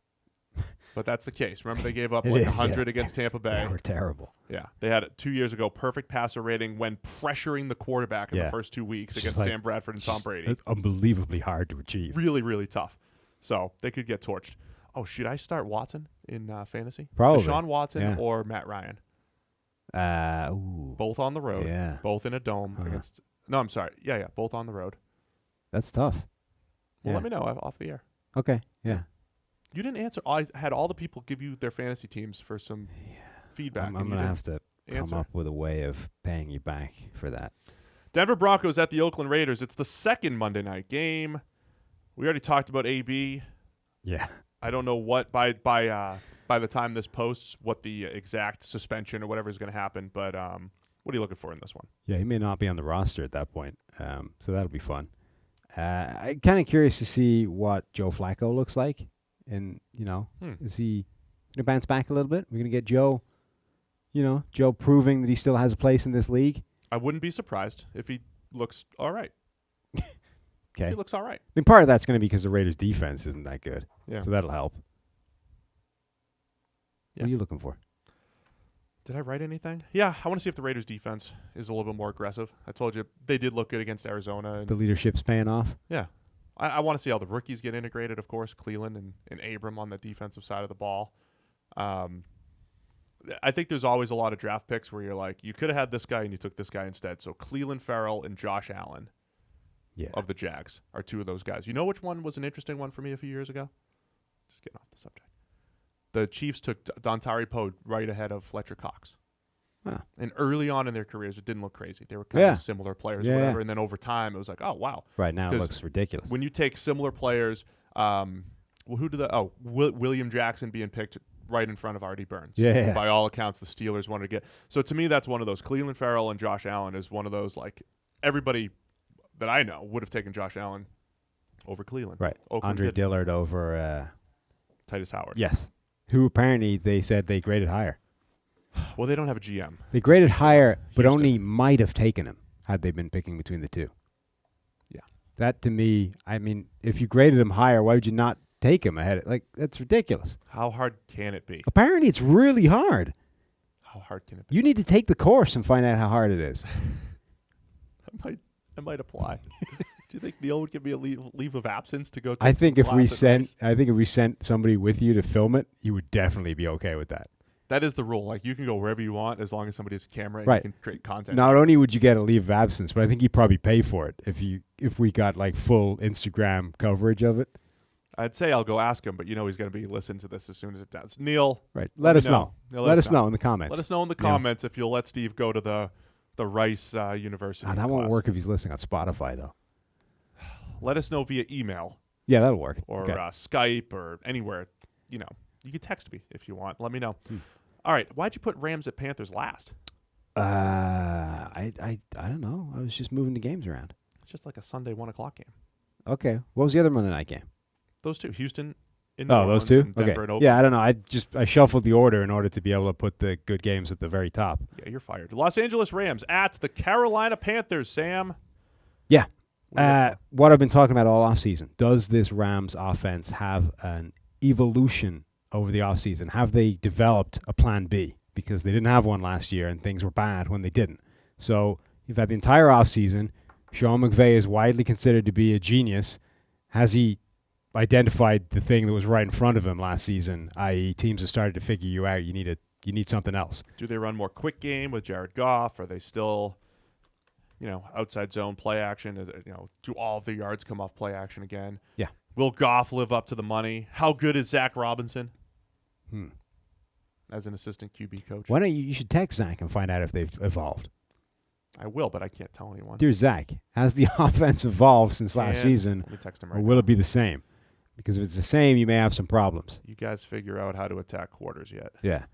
but that's the case. Remember, they gave up 100 against Tampa Bay. They were terrible. Yeah. They had 2 years ago perfect passer rating when pressuring the quarterback in the first 2 weeks against Sam Bradford and Tom Brady. It's unbelievably hard to achieve. Really, really tough. So they could get torched. Oh, should I start Watson in fantasy? Probably. Deshaun Watson or Matt Ryan? Ooh. Both on the road. Yeah. Both in a dome against... No, I'm sorry. Yeah, both on the road. That's tough. Well, let me know off the air. Okay, yeah. You didn't answer. I had all the people give you their fantasy teams for some feedback. I'm going to have to come up with a way of paying you back for that. Denver Broncos at the Oakland Raiders. It's the second Monday night game. We already talked about AB. Yeah. I don't know what by the time this posts what the exact suspension or whatever is going to happen, but what are you looking for in this one? Yeah, he may not be on the roster at that point, so that'll be fun. I'm kind of curious to see what Joe Flacco looks like, and is he going to bounce back a little bit? We're going to get Joe, Joe proving that he still has a place in this league. I wouldn't be surprised if he looks all right. Okay, he looks all right. I mean, part of that's going to be because the Raiders' defense isn't that good, so that'll help. Yeah. What are you looking for? Did I write anything? Yeah, I want to see if the Raiders' defense is a little bit more aggressive. I told you they did look good against Arizona. And the leadership's paying off? Yeah. I want to see how the rookies get integrated, of course, Cleveland and Abram on the defensive side of the ball. I think there's always a lot of draft picks where you're like, you could have had this guy and you took this guy instead. So Cleveland Farrell and Josh Allen of the Jags are 2 of those guys. You know which one was an interesting one for me a few years ago? Just getting off the subject. The Chiefs took Dontari Poe right ahead of Fletcher Cox. Huh. And early on in their careers, it didn't look crazy. They were kind of similar players or whatever. And then over time, it was like, oh, wow. Right now, it looks ridiculous. When you take similar players, William Jackson being picked right in front of Artie Burns. Yeah. By all accounts, the Steelers wanted to get. So to me, that's one of those. Cleveland Farrell and Josh Allen is one of those, like, everybody that I know would have taken Josh Allen over Cleveland. Right. Oakland Andre didn't. Dillard over Titus Howard. Yes. Who apparently they said they graded higher. Well, they don't have a GM. They graded higher, but only might have taken him had they been picking between the 2. Yeah. That to me, I mean, if you graded him higher, why would you not take him ahead? Like, that's ridiculous. How hard can it be? Apparently, it's really hard. How hard can it be? You need to take the course and find out how hard it is. I might apply. Do you think Neil would give me a leave of absence to go? I think if we sent somebody with you to film it, you would definitely be okay with that. That is the rule. Like, you can go wherever you want as long as somebody has a camera and Right. you can create content. Not only would you get a leave of absence, but I think you'd probably pay for it if we got like full Instagram coverage of it. I'd say I'll go ask him, but he's going to be listening to this as soon as it does. Neil, Right. Let us know. Neil, Let us know in the comments. Let us know in the comments if you'll let Steve go to the Rice University. That won't work if he's listening on Spotify, though. Let us know via email. Yeah, that'll work. Or okay. Skype or anywhere. You can text me if you want. Let me know. All right. Why'd you put Rams at Panthers last? I don't know. I was just moving the games around. It's just like a Sunday 1:00 game. Okay. What was the other Monday night game? Those two. Houston in New Orleans those two? and Denver okay. and Oakland. Yeah, I don't know. I shuffled the order in order to be able to put the good games at the very top. Yeah, you're fired. Los Angeles Rams at the Carolina Panthers, Sam. Yeah. What I've been talking about all offseason. Does this Rams offense have an evolution over the offseason? Have they developed a plan B? Because they didn't have one last year and things were bad when they didn't. So you've had the entire offseason. Sean McVay is widely considered to be a genius. Has he identified the thing that was right in front of him last season, i.e. teams have started to figure you out, you need something else? Do they run more quick game with Jared Goff? Are they still, outside zone play action? Do all of their yards come off play action again? Yeah. Will Goff live up to the money? How good is Zach Robinson as an assistant QB coach? Why don't you should text Zach and find out if they've evolved. I will, but I can't tell anyone. Dear Zach, has the offense evolved since last season, let me text him or will it be the same? Because if it's the same, you may have some problems. You guys figure out how to attack quarters yet. Yeah.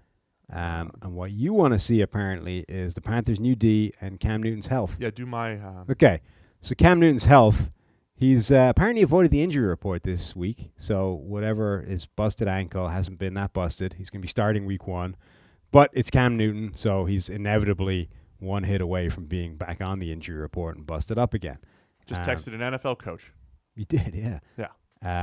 And what you want to see, apparently, is the Panthers' new D and Cam Newton's health. Yeah, do my... Okay. So Cam Newton's health, he's apparently avoided the injury report this week. So whatever his busted ankle hasn't been that busted. He's going to be starting week 1. But it's Cam Newton, so he's inevitably one hit away from being back on the injury report and busted up again. Just texted an NFL coach. You did, yeah. Yeah.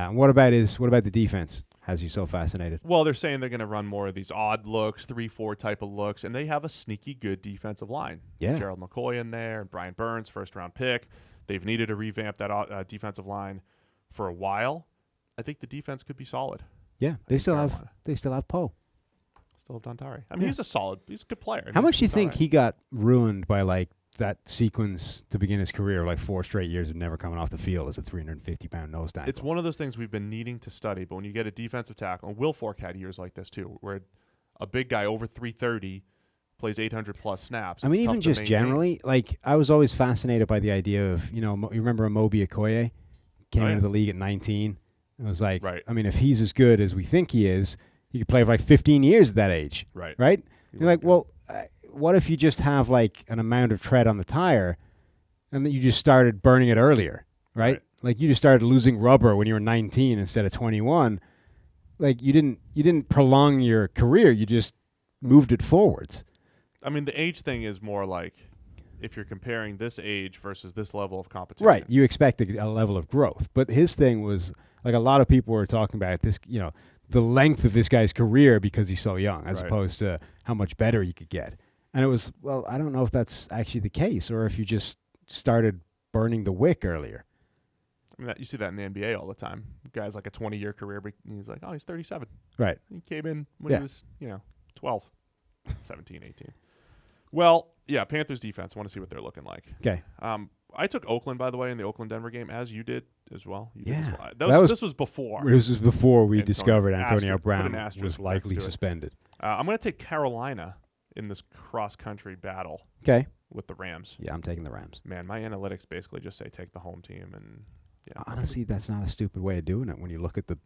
What about the defense? Has you so fascinated? Well, they're saying they're going to run more of these odd looks, 3-4 type of looks, and they have a sneaky good defensive line. Yeah. Gerald McCoy in there, and Brian Burns, first-round pick. They've needed to revamp that defensive line for a while. I think the defense could be solid. Yeah, they still have Poe. Still have Dontari. I mean, he's a good player. How much do you think he got ruined by that sequence to begin his career, 4 straight years of never coming off the field as a 350-pound nose tackle? It's one of those things we've been needing to study, but when you get a defensive tackle, and Will Fork had years like this too, where a big guy over 330 plays 800-plus snaps. I mean, even just generally, I was always fascinated by the idea of, you remember Amobi Okoye came into the league at 19? It was like, right. I mean, if he's as good as we think he is, he could play for 15 years at that age. Right. Right? You're like, well, what if you just have an amount of tread on the tire and then you just started burning it earlier, right? Like you just started losing rubber when you were 19 instead of 21. Like you didn't prolong your career, you just moved it forwards. I mean, the age thing is more like if you're comparing this age versus this level of competition. Right. You expect a level of growth. But his thing was, a lot of people were talking about this, the length of this guy's career because he's so young as opposed to how much better he could get. And it was, well, I don't know if that's actually the case or if you just started burning the wick earlier. I mean, you see that in the NBA all the time. Guys a 20-year career, but he's like, oh, he's 37. Right. He came in when he was, 12, 17, 18. Well, yeah, Panthers defense. Want to see what they're looking like. Okay. I took Oakland, by the way, in the Oakland-Denver game, as you did as well. This was before. This was before we discovered Antonio Brown was likely suspended. I'm going to take Carolina in this cross-country battle. Okay. With the Rams. Yeah, I'm taking the Rams. Man, my analytics basically just say take the home team. And honestly, that's not a stupid way of doing it when you look at the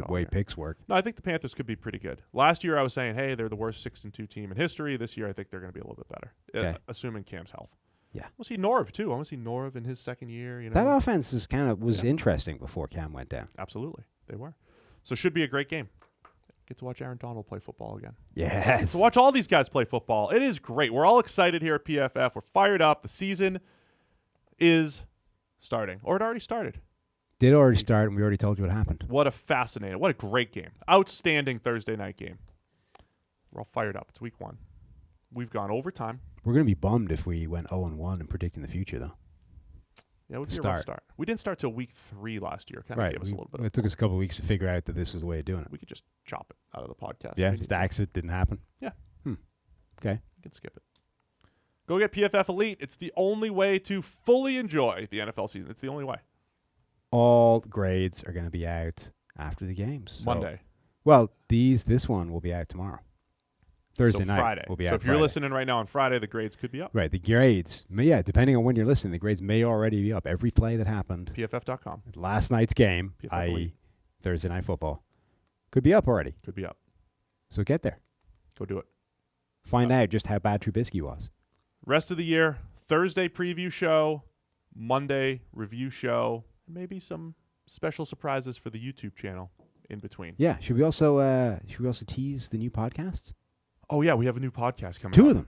way picks work. No, I think the Panthers could be pretty good. Last year I was saying, hey, they're the worst 6-2 team in history. This year I think they're going to be a little bit better, assuming Cam's health. Yeah. We'll see Norv, too. I want to see Norv in his second year. That offense was interesting before Cam went down. Absolutely. They were. So it should be a great game. Get to watch Aaron Donald play football again. Yes. To watch all these guys play football. It is great. We're all excited here at PFF. We're fired up. The season is starting. Or it already started. Did already start, and we already told you what happened. What a great game. Outstanding Thursday night game. We're all fired up. It's week 1. We've gone overtime. We're going to be bummed if we went 0-1 in predicting the future, though. Yeah, it would be a rough start. We didn't start till week 3 last year. Kind of gave us a little bit. It took us a couple of weeks to figure out that this was the way of doing it. We could just chop it out of the podcast. Yeah, just axe it. Didn't happen. Yeah. Okay. You can skip it. Go get PFF Elite. It's the only way to fully enjoy the NFL season. It's the only way. All grades are going to be out after the games. So, Monday. Well, this one will be out tomorrow. Thursday night Friday. will be out. So if you're listening right now on Friday, the grades could be up. Right, the grades. Depending on when you're listening, the grades may already be up. Every play that happened. PFF.com. Last night's game, i.e. Thursday Night Football, could be up already. Could be up. So get there. Go do it. Find out just how bad Trubisky was. Rest of the year, Thursday preview show, Monday review show, maybe some special surprises for the YouTube channel in between. Yeah, should we also tease the new podcasts? Oh yeah, we have a new podcast coming. 2 of them.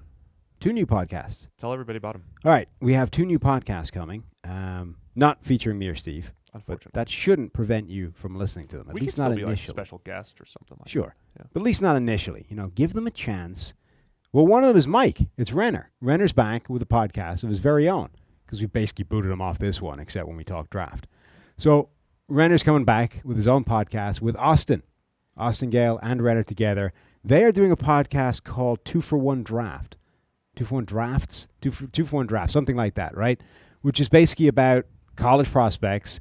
2 new podcasts. Tell everybody about them. All right, we have 2 new podcasts coming. Not featuring me or Steve. Unfortunately, that shouldn't prevent you from listening to them. At least not initially. Like a special guest or something like that. Sure. Yeah. But at least not initially. Give them a chance. Well, one of them is Mike. It's Renner. Renner's back with a podcast of his very own because we basically booted him off this one except when we talked draft. So Renner's coming back with his own podcast with Austin Gale and Renner together. They are doing a podcast called 2 for 1 Draft. 2 for 1 Drafts? 2 for 1 Draft, something like that, right? Which is basically about college prospects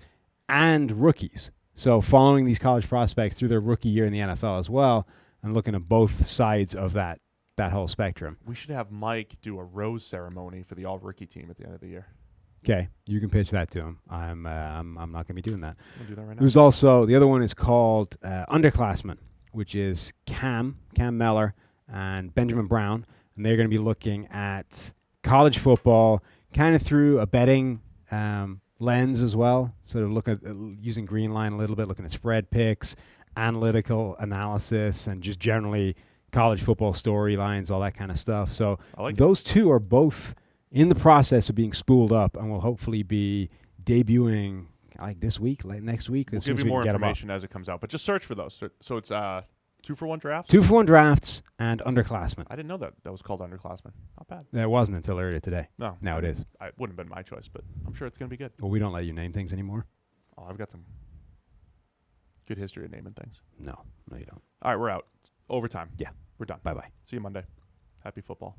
and rookies. So following these college prospects through their rookie year in the NFL as well and looking at both sides of that whole spectrum. We should have Mike do a rose ceremony for the all-rookie team at the end of the year. Okay, you can pitch that to him. I'm not going to be doing that. We'll do that right now. There's also, the other one is called Underclassmen, which is Cam Meller, and Benjamin Brown, and they're going to be looking at college football kind of through a betting lens as well, sort of looking at using Green Line a little bit, looking at spread picks, analytical analysis, and just generally college football storylines, all that kind of stuff. So those 2 are both in the process of being spooled up and will hopefully be debuting like this week, like next week. We'll give you more information as it comes out, but just search for those. So it's 2 for 1 drafts? 2 for 1 drafts and Underclassmen. I didn't know that was called Underclassmen. Not bad. It wasn't until earlier today. No. Now it is. It wouldn't have been my choice, but I'm sure it's going to be good. Well, we don't let you name things anymore. Oh, I've got some good history of naming things. No, you don't. All right, we're out. It's overtime. Yeah. We're done. Bye-bye. See you Monday. Happy football.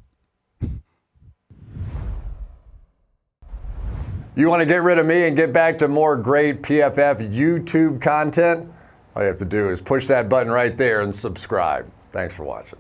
You want to get rid of me and get back to more great PFF YouTube content? All you have to do is push that button right there and subscribe. Thanks for watching.